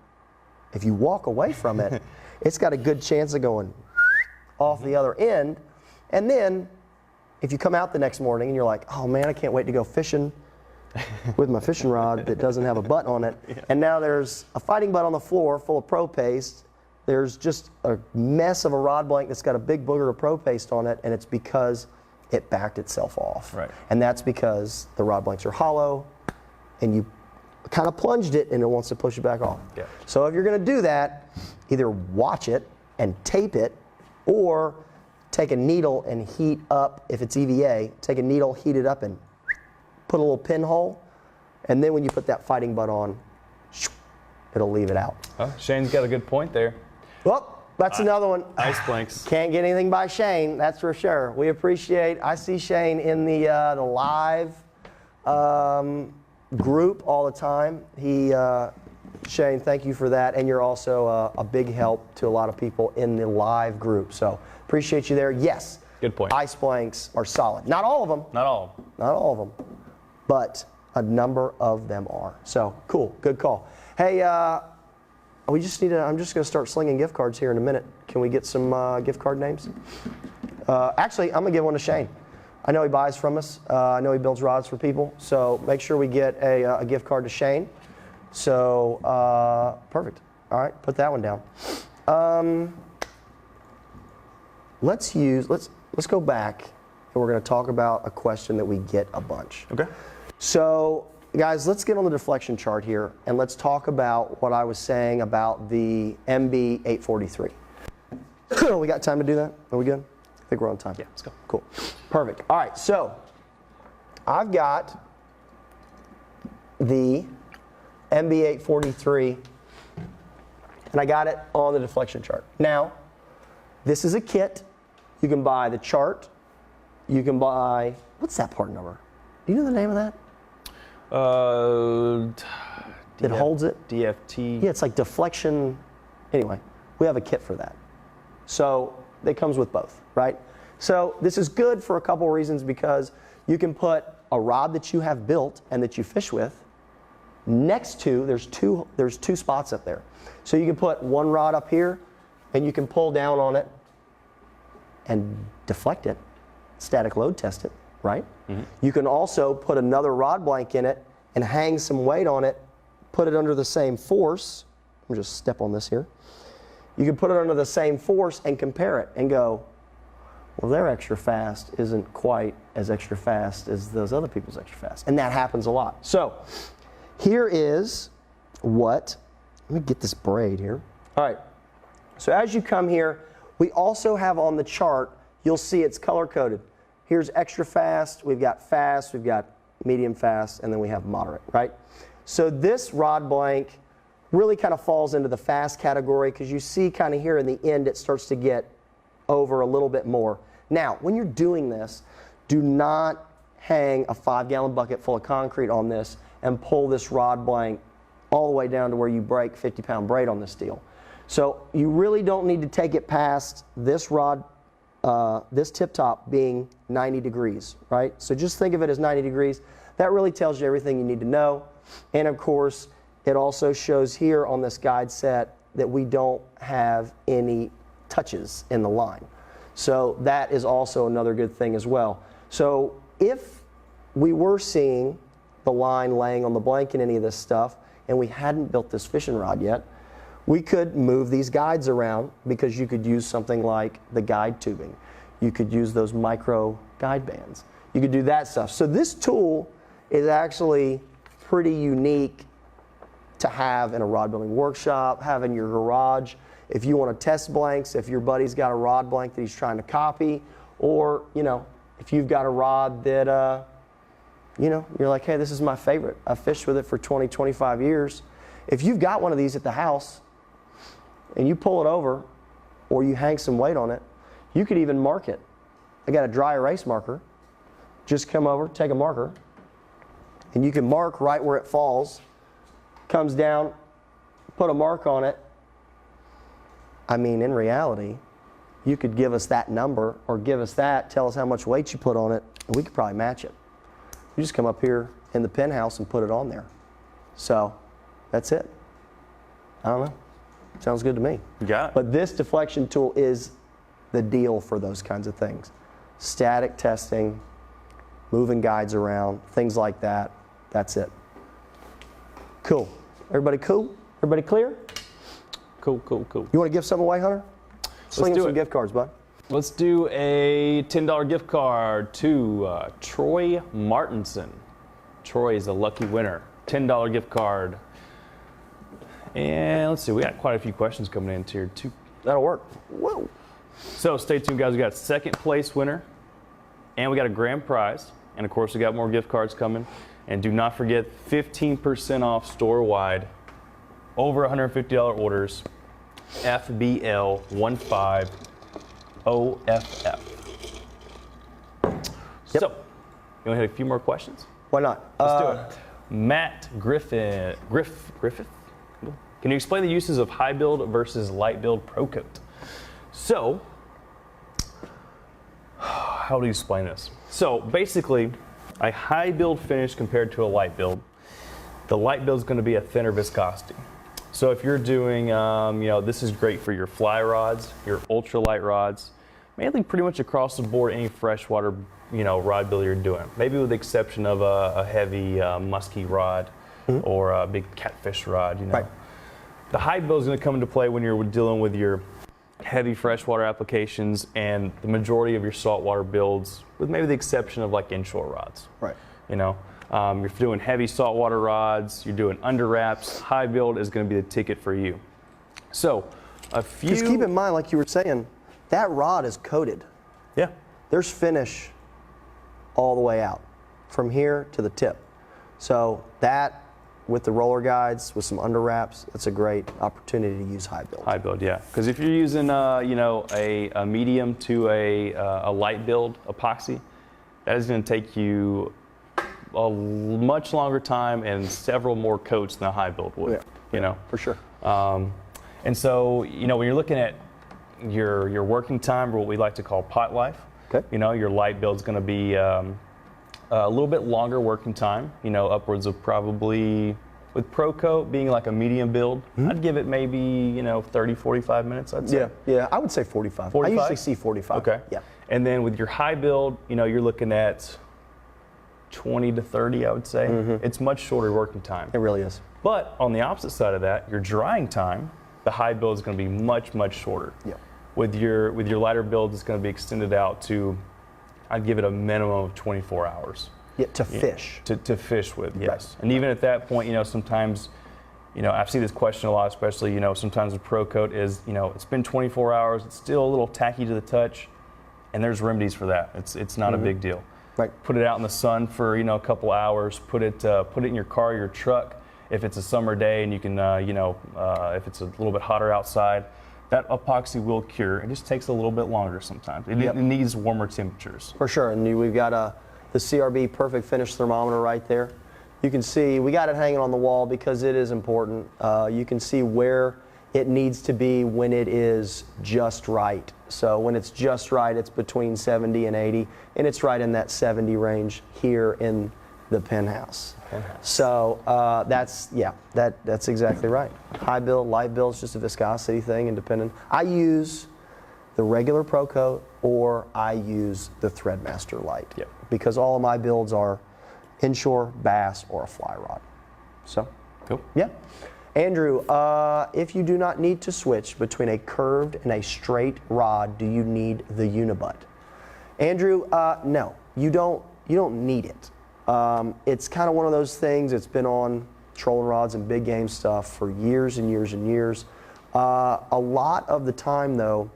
if you walk away from it, it's got a good chance of going off the other end. And then, if you come out the next morning and you're like, oh man, I can't wait to go fishing with my fishing rod that doesn't have a butt on it, and now there's a fighting butt on the floor full of pro paste, there's just a mess of a rod blank that's got a big booger of pro paste on it, and it's because it backed itself off.
Right.
And that's because the rod blanks are hollow, and you kind of plunged it and it wants to push it back off.
Yeah.
So if you're going to do that, either watch it and tape it, or take a needle and heat up, if it's EVA, take a needle, heat it up and put a little pinhole, and then when you put that fighting butt on, it'll leave it out.
Oh, Shane's got a good point there.
Well, that's another one.
Ice blanks.
Can't get anything by Shane, that's for sure. We appreciate, I see Shane in the live group all the time. Shane, thank you for that, and you're also a big help to a lot of people in the live group. So appreciate you there. Yes,
good point.
Ice blanks are solid. Not all of them.
Not all.
Not all of them, but a number of them are. So cool, good call. Hey, we just need to. I'm just going to start slinging gift cards here in a minute. Can we get some gift card names? Actually, I'm going to give one to Shane. I know he buys from us. I know he builds rods for people. So make sure we get a gift card to Shane. So perfect. All right, put that one down. Let's go back, and we're going to talk about a question that we get a bunch. Okay. So guys, let's get on the deflection chart here, and let's talk about what I was saying about the MB843. We got time to do that? Are we good? I think we're on time.
Yeah, let's go.
Cool. Perfect. All right, so I've got the MB843, and I got it on the deflection chart. Now, this is a kit. You can buy the chart. You can buy, what's that part number? Do you know the name of that? It holds it?
DFT.
Yeah, it's like deflection. Anyway, we have a kit for that. So it comes with both, right? So this is good for a couple reasons, because you can put a rod that you have built and that you fish with next to, there's two spots up there. So you can put one rod up here, and you can pull down on it and deflect it, static load test it, right? Mm-hmm. You can also put another rod blank in it and hang some weight on it, put it under the same force. Let me just step on this here. You can put it under the same force and compare it and go, well, their extra fast isn't quite as extra fast as those other people's extra fast. And that happens a lot. So here is what, let me get this braid here. All right, so as you come here, we also have on the chart, you'll see it's color-coded. Here's extra fast, we've got medium fast, and then we have moderate, right? So this rod blank really kind of falls into the fast category, because you see kind of here in the end it starts to get over a little bit more. Now, when you're doing this, do not hang a 5-gallon bucket full of concrete on this and pull this rod blank all the way down to where you break 50-pound braid on this deal. So you really don't need to take it past this rod, this tip top being 90 degrees, right? So just think of it as 90 degrees. That really tells you everything you need to know. And of course, it also shows here on this guide set that we don't have any touches in the line. So that is also another good thing as well. So if we were seeing the line laying on the blank in any of this stuff, and we hadn't built this fishing rod yet, we could move these guides around, because you could use something like the guide tubing. You could use those micro guide bands. You could do that stuff. So this tool is actually pretty unique to have in a rod building workshop, have in your garage. If you want to test blanks, if your buddy's got a rod blank that he's trying to copy, or, you know, if you've got a rod that, you know, you're like, hey, this is my favorite. I've fished with it for 20, 25 years. If you've got one of these at the house, and you pull it over, or you hang some weight on it, you could even mark it. I got a dry erase marker. Just come over, take a marker, and you can mark right where it falls, comes down, put a mark on it. I mean, in reality, you could give us that number or give us that, tell us how much weight you put on it, and we could probably match it. You just come up here in the pen house and put it on there. So that's it. I don't know. Sounds good to me.
You got it.
But this deflection tool is the deal for those kinds of things. Static testing, moving guides around, things like that. That's it. Cool. Everybody cool? Everybody clear?
Cool, cool, cool.
You want to give some away, Hunter? Sling him some gift cards, bud.
Let's do a $10 gift card to Troy Martinson. Troy is a lucky winner. $10 gift card. And let's see, we got quite a few questions coming in here too.
That'll work. Whoa.
So stay tuned, guys. We got second place winner, and we got a grand prize, and of course we got more gift cards coming. And do not forget 15% off store-wide, over $150 orders, FBL15OFF.
Yep.
So, you want to hit a few more questions?
Why not?
Let's do it. Matt Griffith. Can you explain the uses of high build versus light build Pro Coat? So, how do you explain this? So basically, a high build finish compared to a light build, the light build is going to be a thinner viscosity. So if you're doing, this is great for your fly rods, your ultralight rods, mainly pretty much across the board, any freshwater, rod build you're doing. Maybe with the exception of a heavy musky rod or a big catfish rod,
Right.
The high build is going to come into play when you're dealing with your heavy freshwater applications and the majority of your saltwater builds, with maybe the exception of like inshore rods.
Right.
You're doing heavy saltwater rods, you're doing under wraps, high build is going to be the ticket for you. So,
Just keep in mind, like you were saying, that rod is coated.
Yeah.
There's finish all the way out, from here to the tip. So that, with the roller guides, with some under wraps, it's a great opportunity to use high build.
High build, yeah. Because if you're using, a medium to a light build epoxy, that is going to take you a much longer time and several more coats than a high build would.
Yeah, for sure.
And so, when you're looking at your working time, or what we like to call pot life,
Okay.
Your light build is going to be a little bit longer working time, upwards of probably, with Pro Coat being like a medium build, I'd give it maybe, 30, 45 minutes, I'd say.
Yeah, I would say 45.
45?
I usually see 45.
Okay.
Yeah.
And then with your high build, you're looking at 20 to 30, I would say. It's much shorter working time.
It really is.
But on the opposite side of that, your drying time, the high build is going to be much, much shorter.
Yeah.
With your lighter build, it's going to be extended out to, I'd give it a minimum of 24 hours.
Yeah, to fish.
To fish with, yes.
Right.
And even at that point, sometimes, I've seen this question a lot, especially, sometimes with Pro Coat is, it's been 24 hours, it's still a little tacky to the touch, and there's remedies for that. It's not a big deal.
Right.
Put it out in the sun for, a couple hours, put it in your car, your truck, if it's a summer day and you can, if it's a little bit hotter outside, that epoxy will cure. It just takes a little bit longer sometimes. It needs warmer temperatures.
For sure, and we've got the CRB Perfect Finish thermometer right there. You can see, we got it hanging on the wall because it is important. You can see where it needs to be when it is just right. So when it's just right, it's between 70 and 80, and it's right in that 70 range here in the pen house. So that's exactly right. High build, light build is just a viscosity thing, independent. I use the regular Pro Coat or I use the Threadmaster Light because all of my builds are inshore, bass, or a fly rod. So,
cool.
Yeah. Andrew, if you do not need to switch between a curved and a straight rod, do you need the Unibutt? Andrew, no, you don't need it. It's kind of one of those things. It's been on trolling rods and big game stuff for years and years and years. A lot of the time, though,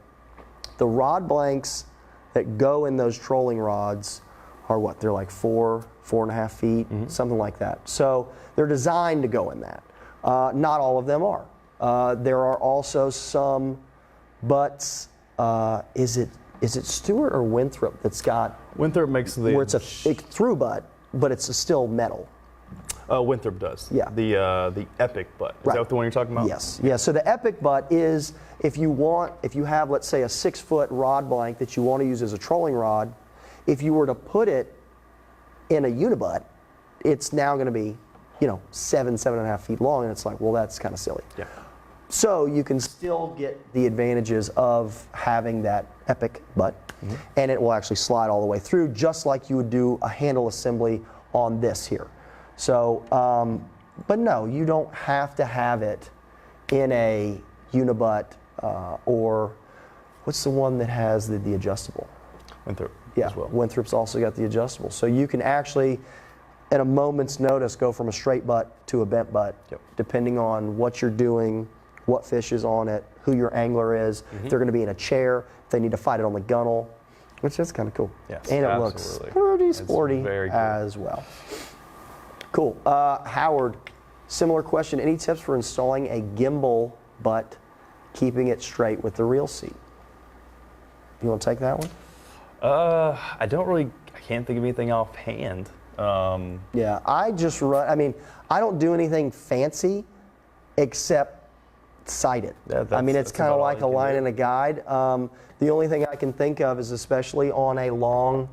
the rod blanks that go in those trolling rods are what? They're like 4.5 feet, something like that. So they're designed to go in that. Not all of them are. There are also some butts. Is it Stewart or Winthrop that's got?
Winthrop makes the
where it's a through butt, but it's still metal.
Winthrop does.
Yeah.
The Epic butt. Is that the one you're talking about?
Yes. Yeah. So the Epic butt is if you have, let's say, a 6-foot rod blank that you want to use as a trolling rod, if you were to put it in a unibutt, it's now going to be, 7.5 feet long, and it's like, well, that's kind of silly.
Yeah.
So you can still get the advantages of having that Epic butt, and it will actually slide all the way through, just like you would do a handle assembly on this here. So, but no, you don't have to have it in a unibutt or what's the one that has the adjustable?
Winthrop.
Yeah,
as well.
Winthrop's also got the adjustable. So you can actually, at a moment's notice, go from a straight butt to a bent butt, depending on what you're doing, what fish is on it, who your angler is. If they're going to be in a chair, if they need to fight it on the gunnel, which is kind of cool.
Yes,
and it
absolutely.
looks pretty sporty
very cool.
as well. Cool. Howard, similar question. Any tips for installing a gimbal but keeping it straight with the reel seat? You want to take that one?
I can't think of anything offhand.
Yeah, I just run, I don't do anything fancy except sight it. It's kind of like a line and a guide. The only thing I can think of is especially on a long,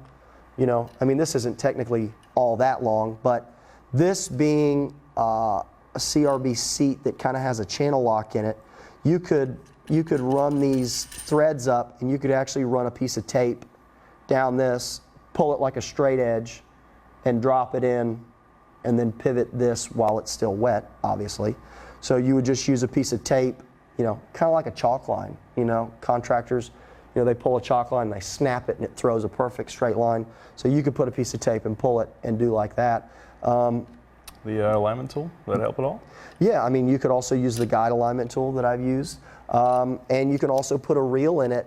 this isn't technically all that long, but this being a CRB seat that kind of has a channel lock in it, you could run these threads up and you could actually run a piece of tape down this, pull it like a straight edge, and drop it in, and then pivot this while it's still wet, obviously. So you would just use a piece of tape, kind of like a chalk line. Contractors, they pull a chalk line and they snap it and it throws a perfect straight line. So you could put a piece of tape and pull it and do like that.
The alignment tool, would that help at all?
Yeah, you could also use the guide alignment tool that I've used. And you can also put a reel in it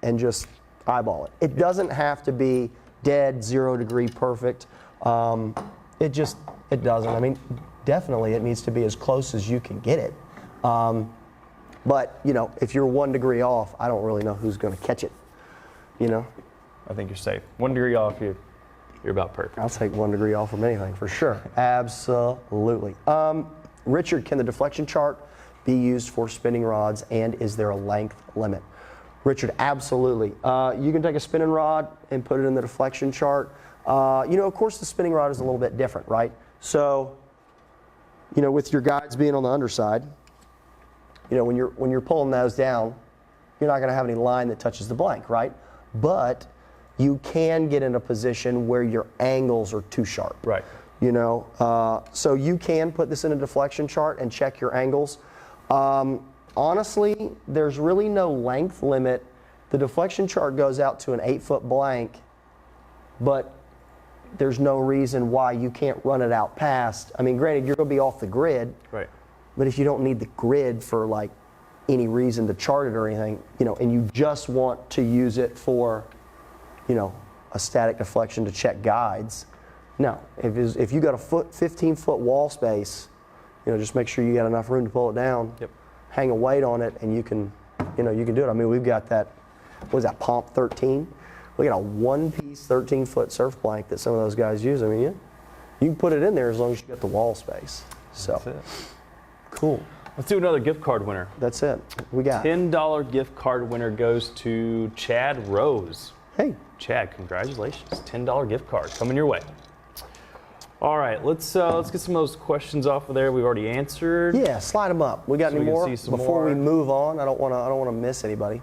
and just eyeball it. It doesn't have to be dead 0 degree perfect. It doesn't. Definitely it needs to be as close as you can get it. But if you're 1 degree off, I don't really know who's going to catch it.
I think you're safe. 1 degree off, you're about perfect.
I'll take 1 degree off from anything for sure. Absolutely. Richard, can the deflection chart be used for spinning rods, and is there a length limit? Richard, absolutely. You can take a spinning rod and put it in the deflection chart. Of course the spinning rod is a little bit different, right? So, with your guides being on the underside, when you're pulling those down, you're not going to have any line that touches the blank, right? But you can get in a position where your angles are too sharp.
Right.
So you can put this in a deflection chart and check your angles. Honestly, there's really no length limit. The deflection chart goes out to an 8-foot blank, but there's no reason why you can't run it out past. Granted, you're going to be off the grid,
right?
But if you don't need the grid for like any reason to chart it or anything, and you just want to use it for, a static deflection to check guides, no. If you got a 15-foot wall space, just make sure you got enough room to pull it down.
Yep.
Hang a weight on it, and you can do it. We've got that. What is that? Pomp 13. We got a 1-piece 13-foot surf blank that some of those guys use. You can put it in there as long as you got the wall space. So,
that's it.
Cool.
Let's do another gift card winner.
That's it. We got
$10 gift card winner goes to Chad Rose.
Hey,
Chad, congratulations! $10 gift card coming your way. All right, let's get some of those questions off of there. We've already answered.
Yeah, slide them up. We got any more before we move on? I don't want to miss anybody.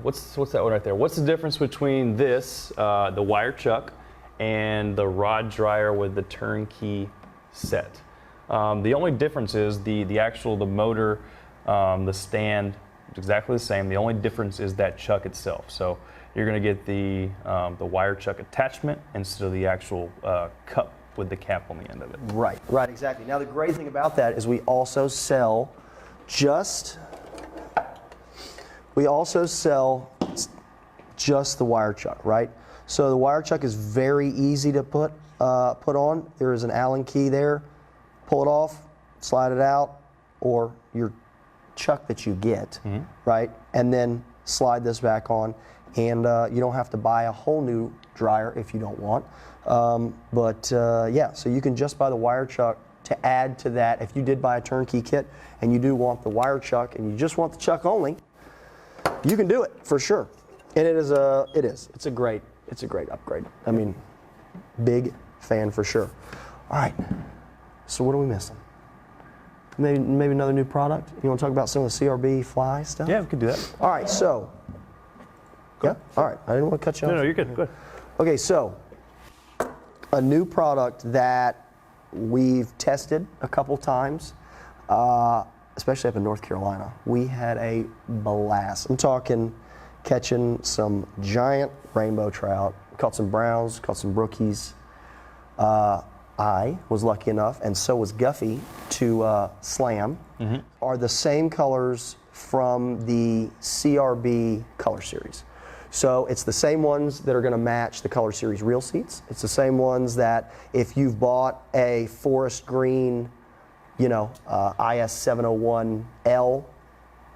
What's that one right there? What's the difference between this, the wire chuck, and the rod dryer with the turnkey set? The only difference is the motor, the stand, it's exactly the same. The only difference is that chuck itself. So you're going to get the wire chuck attachment instead of the actual cup with the cap on the end of it.
Right, exactly. Now the great thing about that is we also sell just the wire chuck, right? So the wire chuck is very easy to put on. There is an Allen key there. Pull it off, slide it out, or your chuck that you get, right? And then slide this back on, and you don't have to buy a whole new dryer if you don't want. Yeah, so you can just buy the wire chuck to add to that. If you did buy a turnkey kit and you do want the wire chuck and you just want the chuck only, you can do it for sure. And it's a great upgrade. I mean, big fan for sure. All right, so what are we missing? Maybe another new product? You want to talk about some of the CRB fly stuff?
Yeah, we could do that.
All right, so, yeah, all right. I didn't want to cut you off.
No, you're good. Good.
Okay, so a new product that we've tested a couple times, especially up in North Carolina. We had a blast. I'm talking catching some giant rainbow trout, caught some browns, caught some brookies. I was lucky enough, and so was Guffey, to slam, are the same colors from the CRB color series. So it's the same ones that are going to match the color series reel seats. It's the same ones that if you've bought a forest green, IS 701L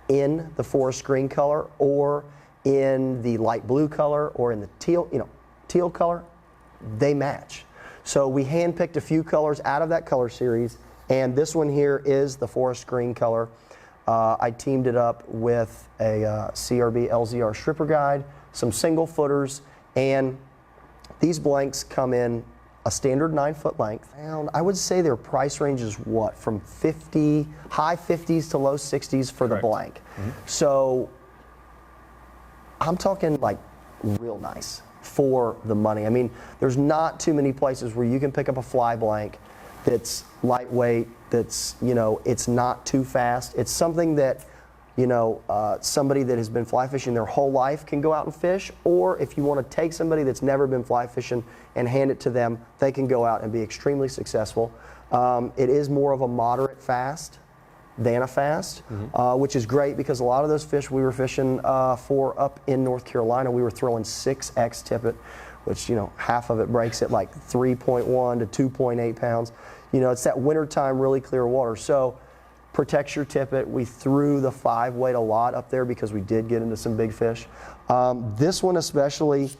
in the forest green color, or in the light blue color, or in the teal color, they match. So we handpicked a few colors out of that color series, and this one here is the forest green color. I teamed it up with a CRB LZR stripper guide, some single footers, and these blanks come in a standard 9-foot length. And I would say their price range is what, from high 50s to low 60s for the blank. So I'm talking like real nice for the money. I mean, there's not too many places where you can pick up a fly blank that's lightweight, that's, it's not too fast. It's something that, somebody that has been fly fishing their whole life can go out and fish, or if you want to take somebody that's never been fly fishing and hand it to them, they can go out and be extremely successful. It is more of a moderate fast than a fast, which is great because a lot of those fish we were fishing for up in North Carolina, we were throwing 6X tippet, which, half of it breaks at like 3.1 to 2.8 pounds. It's that wintertime really clear water. So protects your tippet. We threw the 5-weight a lot up there because we did get into some big fish. This one especially,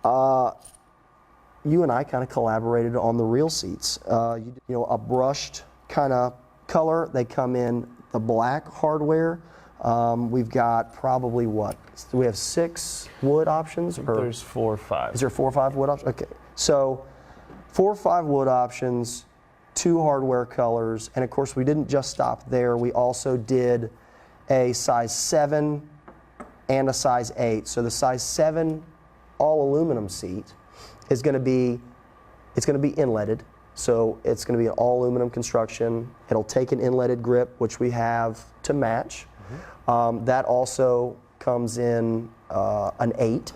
you and I kind of collaborated on the reel seats. A brushed kind of color. They come in the black hardware. We've got probably we have 6 wood options?
There's 4 or 5.
Is there 4 or 5 wood options? Okay. So 4 or 5 wood options, 2 hardware colors, and of course we didn't just stop there. We also did a size 7 and a size 8. So the size 7 all aluminum seat is going to be inletted. So it's going to be an all aluminum construction. It'll take an inletted grip, which we have to match. That also comes in an 8.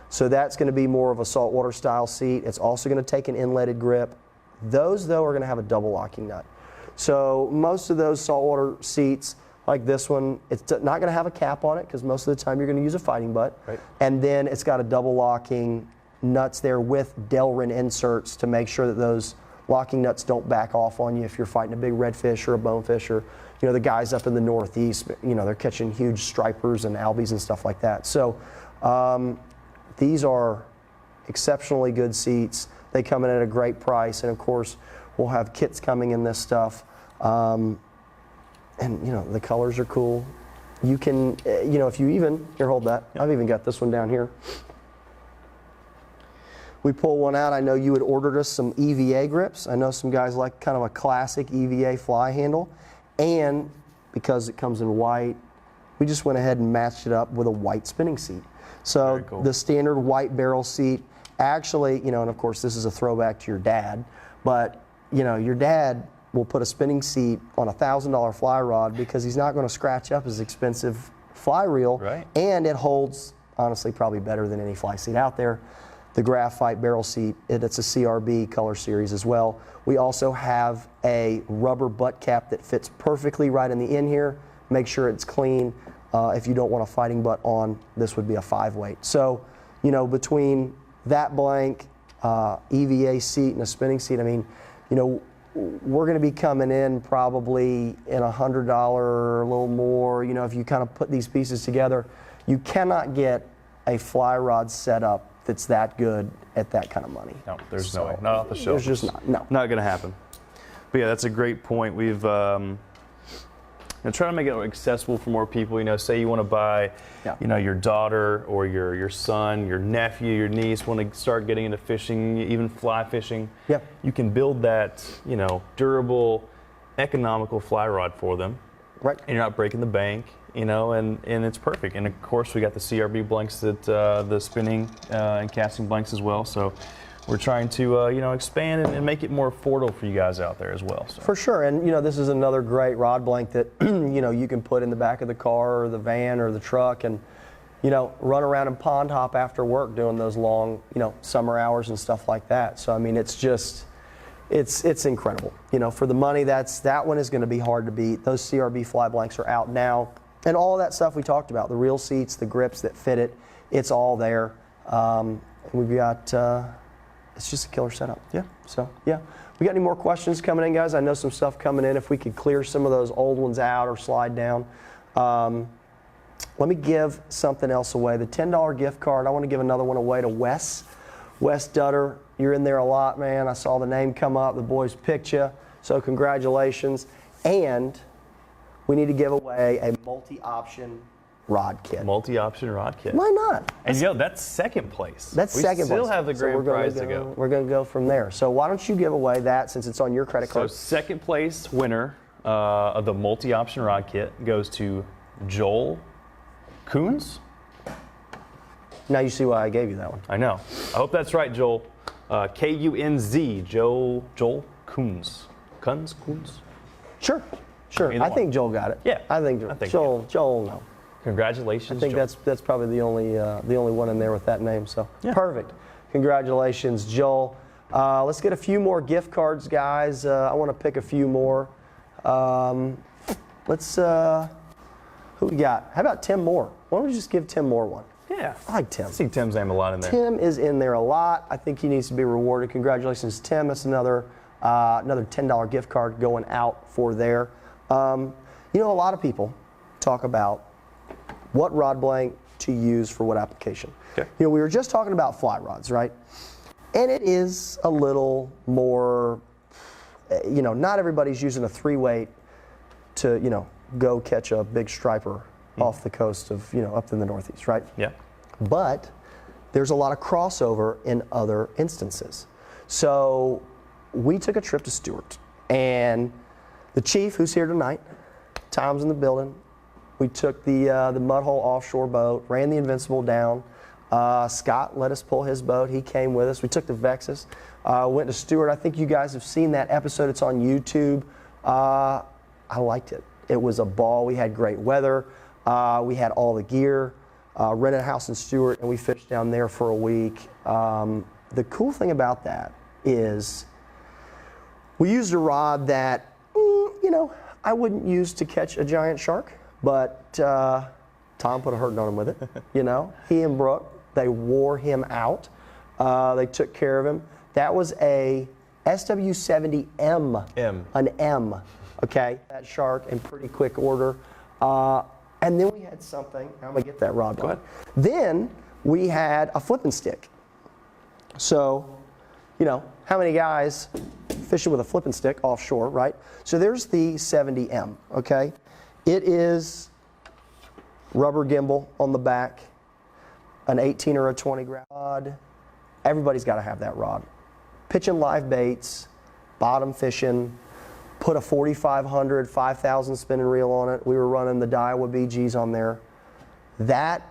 So that's going to be more of a saltwater style seat. It's also going to take an inletted grip. Those, though, are going to have a double locking nut. So most of those saltwater seats, like this one, it's not going to have a cap on it because most of the time you're going to use a fighting butt. Right. And then it's got a double locking nuts there with Delrin inserts to make sure that those locking nuts don't back off on you if you're fighting a big redfish or a bonefish, or the guys up in the Northeast, they're catching huge stripers and albies and stuff like that. So these are exceptionally good seats. They come in at a great price, and of course we'll have kits coming in this stuff. And the colors are cool. You can, if you even, here, hold that. I've even got this one down here. We pull one out. I know you had ordered us some EVA grips. I know some guys like kind of a classic EVA fly handle. And because it comes in white, we just went ahead and matched it up with a white spinning seat. So cool. The standard white barrel seat, actually, and of course this is a throwback to your dad, but your dad will put a spinning seat on a $1,000 fly rod because he's not going to scratch up his expensive fly reel. Right. And it holds, honestly, probably better than any fly seat out there. The graphite barrel seat, it's a CRB color series as well. We also have a rubber butt cap that fits perfectly right in the end here. Make sure it's clean. If you don't want a fighting butt on, this would be a 5-weight. So, between that blank, EVA seat and a spinning seat, I mean, we're going to be coming in probably in $100, a little more. You know, if you kind of put these pieces together, you cannot get a fly rod setup that's that good at that kind of money.
No, there's no way. Not off the shelf.
There's just not
going to happen. But yeah, that's a great point. We've trying to make it accessible for more people. You know, say you want to buy, you know, your daughter or your son, your nephew, your niece want to start getting into fishing, even fly fishing.
Yeah.
You can build that, you know, durable, economical fly rod for them.
Right.
And you're not breaking the bank, you know, and it's perfect. And of course, we got the CRB blanks that the spinning and casting blanks as well. So we're trying to, you know, expand and make it more affordable for you guys out there as well. So.
For sure. And, you know, this is another great rod blank that, you know, you can put in the back of the car or the van or the truck and, you know, run around and pond hop after work doing those long, you know, summer hours and stuff like that. So, I mean, it's just, it's incredible. You know, for the money, that one is going to be hard to beat. Those CRB fly blanks are out now. And all of that stuff we talked about, the reel seats, the grips that fit it, it's all there. And we've got, it's just a killer setup. Yeah. So, yeah. We got any more questions coming in, guys? I know some stuff coming in. If we could clear some of those old ones out or slide down. Let me give something else away. The $10 gift card, I want to give another one away to Wes. Wes Dutter, you're in there a lot, man. I saw the name come up. The boys picked you. So congratulations. And we need to give away a multi-option rod kit.
Multi-option rod kit.
Why not?
And you know, that's second place.
That's second place.
We still have the grand prize to go.
We're going to go from there. So why don't you give away that since it's on your credit card?
So second place winner of the multi-option rod kit goes to Joel Coons.
Now you see why I gave you that one.
I know. I hope that's right, Joel. K-U-N-Z, Joel Coons. Coons?
Sure. I think Joel got it.
Yeah.
I think Joel. Joel, no.
Congratulations.
I think
Joel.
that's probably the only one in there with that name. So perfect. Congratulations, Joel. Let's get a few more gift cards, guys. I want to pick a few more. Let's. Who we got? How about Tim Moore? Why don't we just give Tim Moore one?
Yeah.
I like Tim.
I see Tim's name a lot in there.
Tim is in there a lot. I think he needs to be rewarded. Congratulations, Tim. That's another $10 gift card going out for there. You know, a lot of people talk about what rod blank to use for what application.
Okay.
You know, we were just talking about fly rods, right? And it is a little more, you know, not everybody's using a 3-weight to, you know, go catch a big striper off the coast of, you know, up in the Northeast, right?
Yeah.
But there's a lot of crossover in other instances. So we took a trip to Stewart, and the chief, who's here tonight, Tom's in the building. We took the Mudhole offshore boat, ran the Invincible down. Scott let us pull his boat. He came with us. We took the Vexus, went to Stewart. I think you guys have seen that episode. It's on YouTube. I liked it. It was a ball. We had great weather. We had all the gear. Rented a house in Stewart, and we fished down there for a week. The cool thing about that is we used a rod that, you know, I wouldn't use to catch a giant shark, but Tom put a hurting on him with it. You know, he and Brooke, they wore him out. They took care of him. That was a SW70M. An M. Okay, that shark in pretty quick order. And then we had something, I'm gonna get that rod.
Go ahead.
Then we had a flipping stick. So, you know, how many guys fishing with a flipping stick offshore, right? So there's the 70M, okay? It is rubber gimbal on the back, an 18 or a 20 grab rod. Everybody's gotta have that rod. Pitching live baits, bottom fishing, put a 4,500, 5,000 spinning reel on it. We were running the Daiwa BGs on there. That,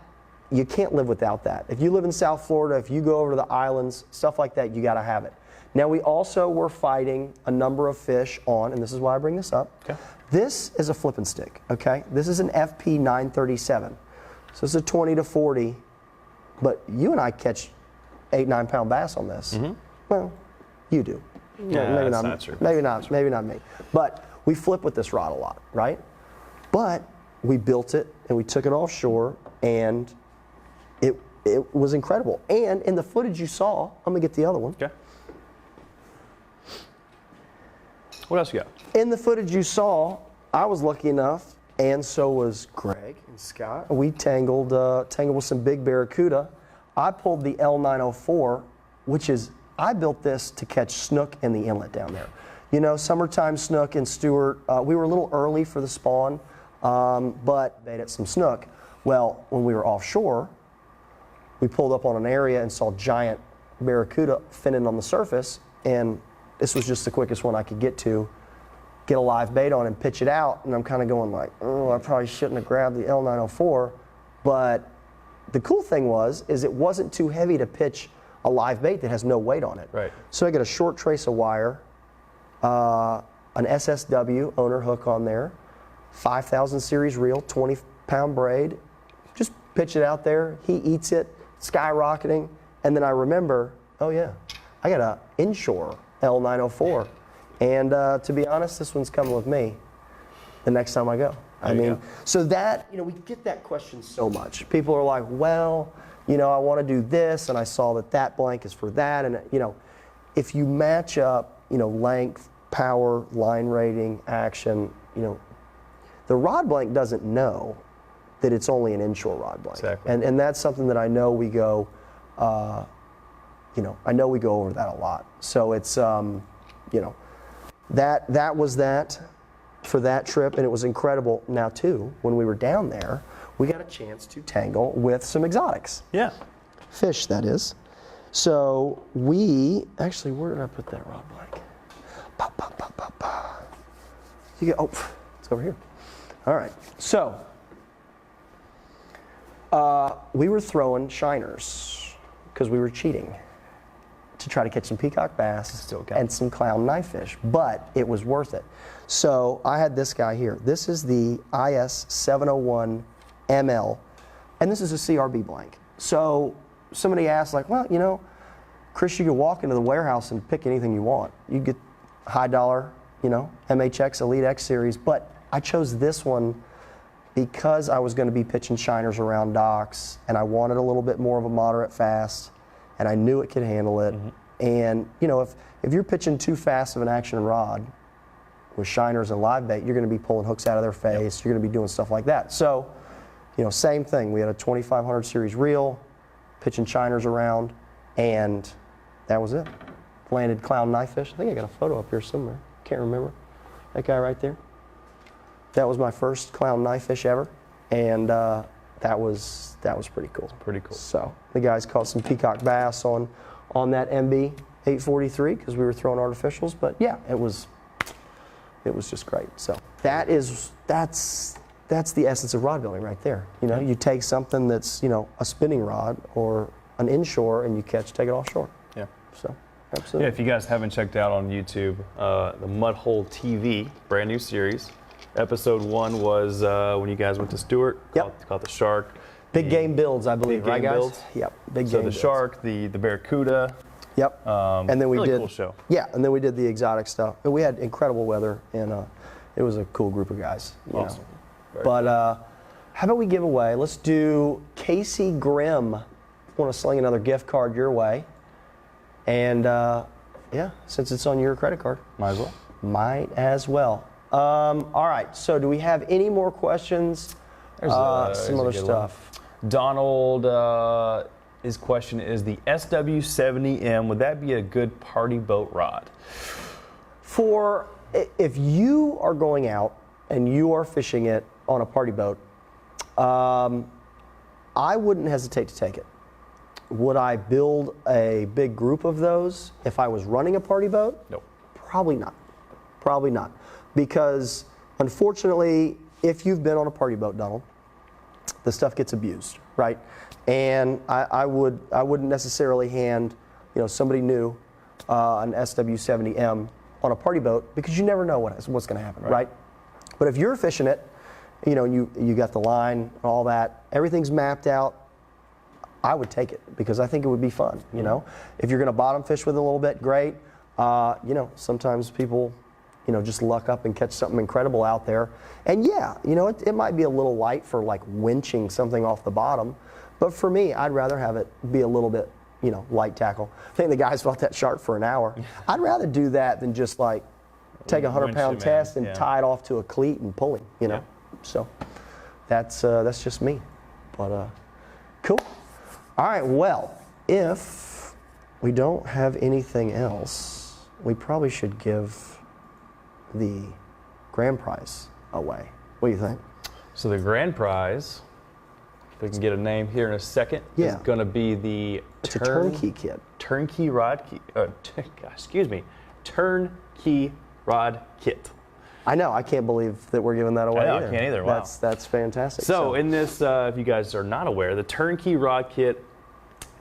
you can't live without that. If you live in South Florida, if you go over to the islands, stuff like that, you gotta have it. Now we also were fighting a number of fish on, and this is why I bring this up. Okay. This is a flipping stick, okay? This is an FP 937. So it's a 20 to 40, but you and I catch 8-9 pound bass on this. Mm-hmm. Well, you do.
Yeah,
maybe
that's
not,
not true.
Maybe not me. But we flip with this rod a lot, right? But we built it and we took it offshore, and it was incredible. And in the footage you saw, I'm gonna get the other one.
Okay. What else you got?
In the footage you saw, I was lucky enough, and so was Greg and Scott. We tangled with some big barracuda. I pulled the L904, which is, I built this to catch snook in the inlet down there. You know, summertime snook in Stewart, we were a little early for the spawn, but made it some snook. Well, when we were offshore, we pulled up on an area and saw giant barracuda finning on the surface, and this was just the quickest one I could get a live bait on and pitch it out, and I'm kind of going like, oh, I probably shouldn't have grabbed the L904, but the cool thing is it wasn't too heavy to pitch a live bait that has no weight on it.
Right.
So I got a short trace of wire, an SSW owner hook on there, 5,000 series reel, 20-pound braid, just pitch it out there, he eats it, skyrocketing, and then I remember, oh yeah, I got a inshore L904. And to be honest, this one's coming with me the next time I go. I mean, so that, you know, we get that question so much. People are like, well, you know, I want to do this, and I saw that blank is for that. And, you know, if you match up, you know, length, power, line rating, action, you know, the rod blank doesn't know that it's only an inshore rod blank.
Exactly.
And that's something that I know we go, you know, I know we go over that a lot. So it's, you know, that was that for that trip, and it was incredible. Now, too, when we were down there, we got a chance to tangle with some exotics.
Yeah.
Fish, that is. So we, actually, where did I put that rod blank? You get, oh, it's over here. All right. So we were throwing shiners because we were cheating to try to catch some peacock bass and some clown knife fish, but it was worth it. So I had this guy here. This is the IS 701 ML, and this is a CRB blank. So somebody asked, like, well, you know, Chris, you could walk into the warehouse and pick anything you want. You get high dollar, you know, MHX Elite X series, but I chose this one because I was going to be pitching shiners around docks, and I wanted a little bit more of a moderate fast, and I knew it could handle it. And, you know, if you're pitching too fast of an action rod with shiners and live bait, you're going to be pulling hooks out of their face. You're going to be doing stuff like that. So, you know, same thing. We had a 2500 series reel, pitching shiners around, and that was it. Landed clown knife fish. I think I got a photo up here somewhere. Can't remember. That guy right there. That was my first clown knife fish ever, and that was pretty cool.
Pretty cool.
So the guys caught some peacock bass on that MB 843 because we were throwing artificials. But yeah, it was just great. So that's the essence of rod building right there. You know, you take something that's, you know, a spinning rod or an inshore, and you take it offshore.
Yeah.
So absolutely.
Yeah. If you guys haven't checked out on YouTube, the Mudhole TV brand new series. Episode 1 was when you guys went to Stewart. Caught the shark.
Big game builds, I believe, right, guys?
Builds.
Yep. Big game.
So the
builds.
shark, the barracuda.
Yep. And then we
really
did.
Cool show.
Yeah, and then we did the exotic stuff. And we had incredible weather, and it was a cool group of guys.
Awesome.
But how about we give away? Let's do Casey Grimm. I want to sling another gift card your way, and yeah, since it's on your credit card,
Might as well.
Might as well. All right. So, do we have any more questions?
There's
some other stuff.
Donald, his question is the SW70M. Would that be a good party boat rod?
If you are going out and you are fishing it on a party boat, I wouldn't hesitate to take it. Would I build a big group of those if I was running a party boat?
Nope.
Probably not. Probably not. Because unfortunately, if you've been on a party boat, Donald, the stuff gets abused, right? And I wouldn't necessarily hand, you know, somebody new an SW70M on a party boat, because you never know what's going to happen, right? But if you're fishing it, you know, you got the line and all that, everything's mapped out, I would take it because I think it would be fun, you know? If you're going to bottom fish with it a little bit, great. You know, sometimes people, you know, just luck up and catch something incredible out there. And yeah, you know, it might be a little light for like winching something off the bottom, but for me, I'd rather have it be a little bit, you know, light tackle. I think the guys fought that shark for an hour. I'd rather do that than just like take a 100-pound test and tie it off to a cleat and pulling, you know. So that's just me. But cool. All right. Well, if we don't have anything else, we probably should give the grand prize away. What do you think?
So the grand prize, if we can get a name here in a second, is going to be the
turnkey kit.
Turnkey rod kit. Turnkey rod kit.
I know. I can't believe that we're giving that away.
I can't either. Wow.
That's fantastic.
So in this, if you guys are not aware, the turnkey rod kit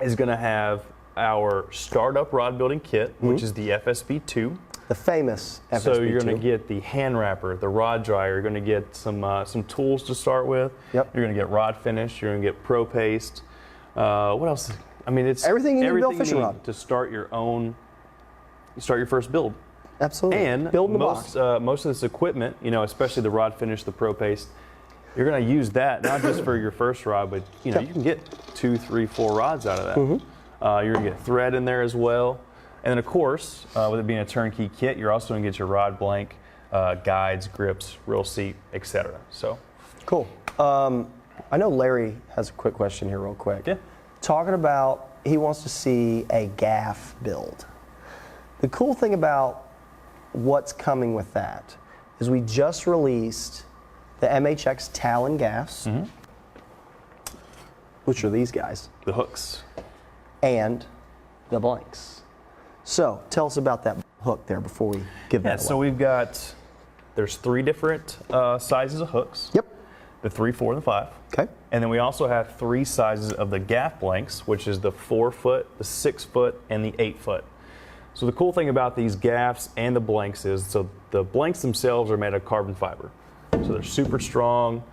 is going to have our startup rod building kit, which is the FSB2.
The famous FSB2.
So you're going to get the hand wrapper, the rod dryer. You're going to get some tools to start with.
Yep.
You're going to get rod finish. You're going to get pro paste. What else? I mean, it's
everything you need to build fishing rod
to start your first build.
Absolutely.
And
build in the box.
Most of this equipment, you know, especially the rod finish, the pro paste, you're going to use that not just for your first rod, but you know, you can get 2, 3, 4 rods out of that. You're going to get thread in there as well. And then, of course, with it being a turnkey kit, you're also going to get your rod blank, guides, grips, reel seat, etc. So,
cool. I know Larry has a quick question here real quick.
Yeah.
Talking about, he wants to see a gaff build. The cool thing about what's coming with that is we just released the MHX Talon gaffs, which are these guys.
The hooks.
And the blanks. So tell us about that hook there before we give that away.
So we've got, there's 3 different sizes of hooks.
Yep.
The 3, 4, and the 5.
Okay.
And then we also have 3 sizes of the gaff blanks, which is the 4-foot, the 6-foot, and the 8-foot. So the cool thing about these gaffs and the blanks is, so the blanks themselves are made of carbon fiber. So they're super strong,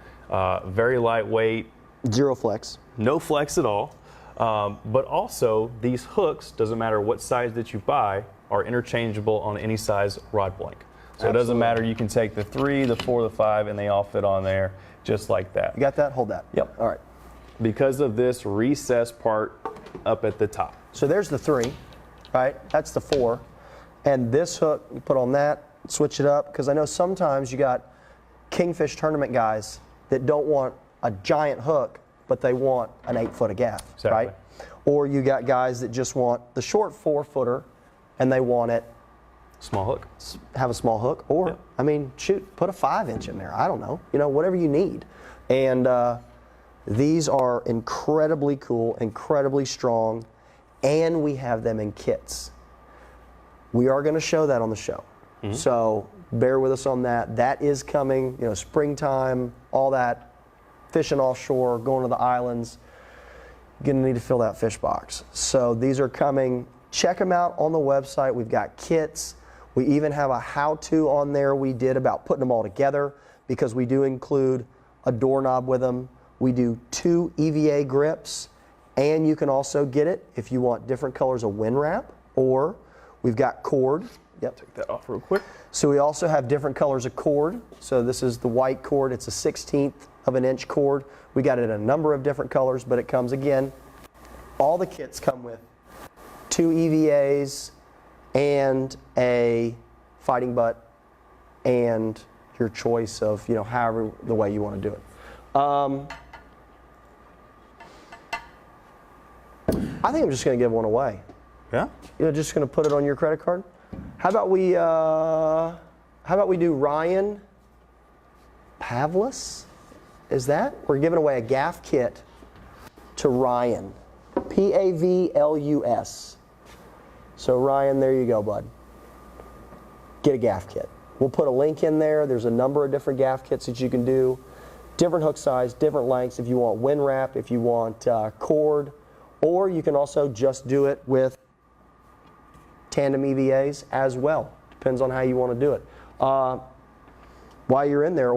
very lightweight.
Zero flex.
No flex at all. But also, these hooks, doesn't matter what size that you buy, are interchangeable on any size rod blank. So It doesn't matter, you can take the 3, the 4, the 5, and they all fit on there just like that.
You got that? Hold that.
Yep.
All right.
Because of this recessed part up at the top.
So there's the 3, right? That's the 4. And this hook, you put on that, switch it up, because I know sometimes you got kingfish tournament guys that don't want a giant hook, but they want an 8-foot of gaff, right? Or you got guys that just want the short 4-footer and they want it
small hook.
Have a small hook, or I mean, shoot, put a 5-inch in there. I don't know, you know, whatever you need. And these are incredibly cool, incredibly strong, and we have them in kits. We are going to show that on the show, so bear with us on that. That is coming, you know, springtime, all that, fishing offshore, going to the islands. You're going to need to fill that fish box. So these are coming. Check them out on the website. We've got kits. We even have a how-to on there we did about putting them all together, because we do include a doorknob with them. We do 2 EVA grips, and you can also get it if you want different colors of wind wrap, or we've got cord. Yep.
Take that off real quick.
So we also have different colors of cord. So this is the white cord. It's a 1/16 of an inch cord. We got it in a number of different colors, but it comes again. All the kits come with 2 EVAs and a fighting butt, and your choice of, you know, however the way you want to do it. I think I'm just going to give one away.
Yeah.
You're just going to put it on your credit card. How about we do Ryan Pavlis? Is that? We're giving away a gaff kit to Ryan. Pavlus. So Ryan, there you go, bud. Get a gaff kit. We'll put a link in there. There's a number of different gaff kits that you can do. Different hook size, different lengths. If you want wind wrap, if you want cord, or you can also just do it with tandem EVAs as well. Depends on how you want to do it. While you're in there,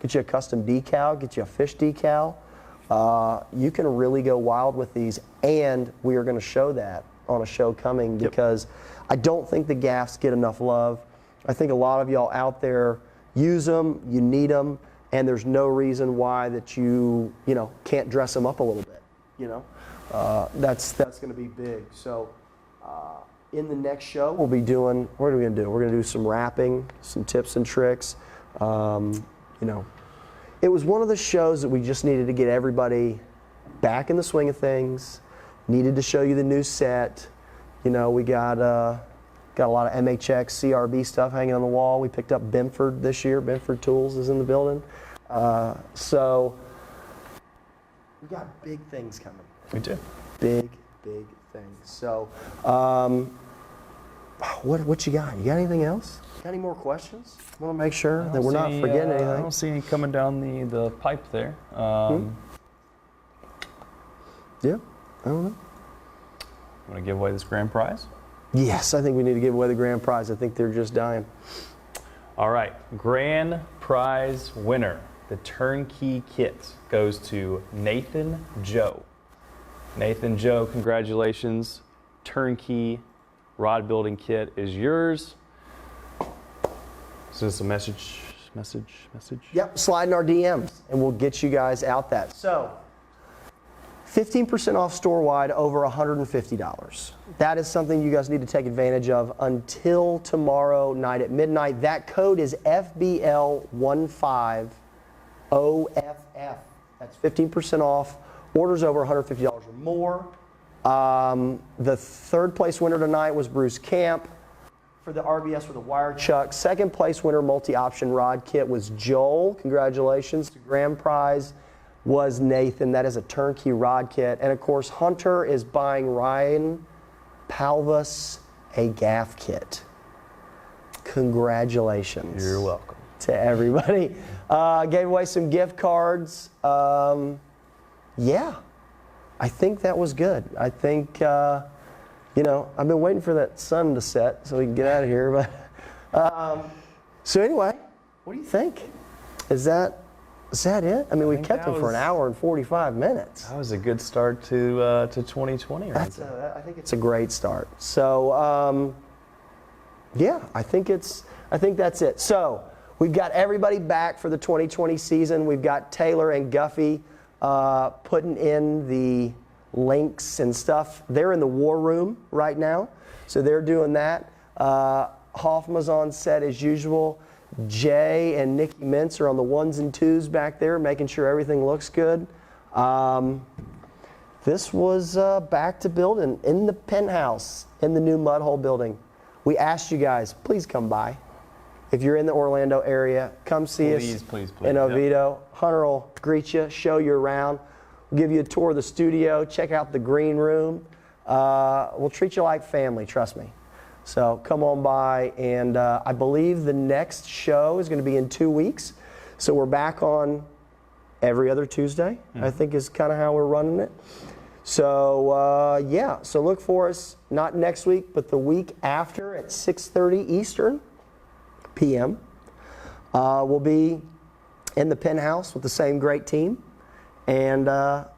get you a custom decal, get you a fish decal. You can really go wild with these, and we are going to show that on a show coming, because I don't think the gaffs get enough love. I think a lot of y'all out there use them, you need them, and there's no reason why that you can't dress them up a little bit. You know, that's going to be big. So in the next show, we'll be doing, what are we going to do? We're going to do some rapping, some tips and tricks. You know, it was one of the shows that we just needed to get everybody back in the swing of things, needed to show you the new set. You know, we got a lot of MHX, CRB stuff hanging on the wall. We picked up Benford this year. Benford Tools is in the building. So we got big things coming.
We do.
Big things. So what you got? You got anything else? Got any more questions? I want to make sure that we're not forgetting anything.
I don't see any coming down the pipe there.
Yeah, I don't know.
Want to give away this grand prize?
Yes, I think we need to give away the grand prize. I think they're just dying.
All right, grand prize winner. The turnkey kit goes to Nathan Joe. Nathan Joe, congratulations. Turnkey rod building kit is yours. Is this a message?
Yep, slide in our DMs and we'll get you guys out that. So, 15% off store-wide over $150. That is something you guys need to take advantage of until tomorrow night at midnight. That code is FBL15OFF. That's 15% off. Orders over $150 or more. The third place winner tonight was Bruce Camp for the RBS with a wire chuck. Second place winner multi-option rod kit was Joel. Congratulations. The grand prize was Nathan. That is a turnkey rod kit. And of course, Hunter is buying Ryan Palvas a gaff kit. Congratulations.
You're welcome.
To everybody. Gave away some gift cards. Yeah, I think that was good. I think, you know, I've been waiting for that sun to set so we can get out of here. But so anyway, what do you think? Is that it? I mean, we kept them for an hour and 45 minutes.
That was a good start to 2020.
I think it's a great start. So yeah, I think that's it. So we've got everybody back for the 2020 season. We've got Taylor and Guffey putting in the links and stuff. They're in the war room right now, so they're doing that. Hoffman's on set as usual. Jay and Nikki Mintz are on the ones and twos back there, making sure everything looks good. This was back to building in the penthouse in the new mud hole building. We asked you guys, please come by. If you're in the Orlando area, come see us
please.
in Oviedo. Yep. Hunter will greet you, show you around. We'll give you a tour of the studio, check out the green room. We'll treat you like family, trust me. So come on by, and I believe the next show is going to be in 2 weeks. So we're back on every other Tuesday, I think is kind of how we're running it. So yeah, so look for us, not next week, but the week after at 6:30 Eastern p.m. We'll be in the penthouse with the same great team. And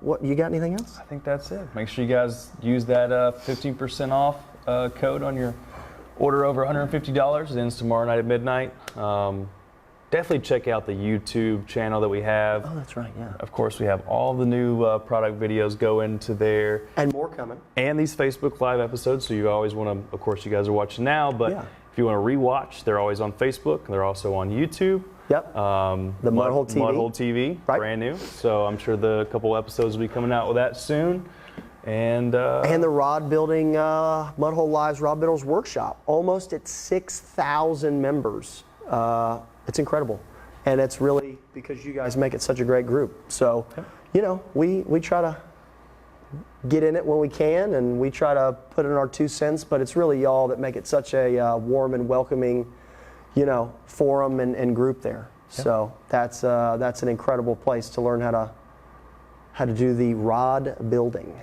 what, you got anything else?
I think that's it. Make sure you guys use that 15% off code on your order over $150. It ends tomorrow night at midnight. Definitely check out the YouTube channel that we have.
Oh, that's right, yeah.
Of course, we have all the new product videos go into there.
And more coming.
And these Facebook Live episodes, so you always want to, of course, you guys are watching now, but if you want to rewatch, they're always on Facebook, and they're also on YouTube.
Yep.
The
Mudhole TV.
Mudhole TV, right. Brand new. So I'm sure the couple episodes will be coming out with that soon. And
the Rod Building, Mudhole Lives Rod Builders Workshop, almost at 6,000 members. It's incredible. And it's really because you guys make it such a great group. So, you know, we try to get in it when we can, and we try to put in our 2 cents, but it's really y'all that make it such a warm and welcoming, you know, forum and group there. So that's an incredible place to learn how to do the rod building.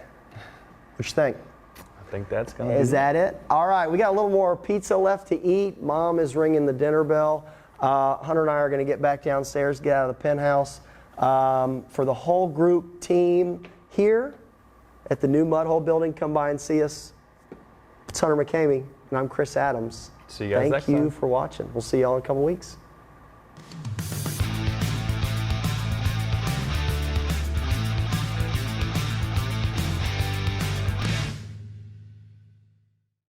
What you think?
I think that's going to be
Is that it? All right, we got a little more pizza left to eat. Mom is ringing the dinner bell. Hunter and I are going to get back downstairs, get out of the penthouse. For the whole group team here at the new Mudhole building, come by and see us. It's Hunter McCamey, and I'm Chris Adams.
See you guys next time.
Thank you for watching. We'll see y'all in a couple weeks.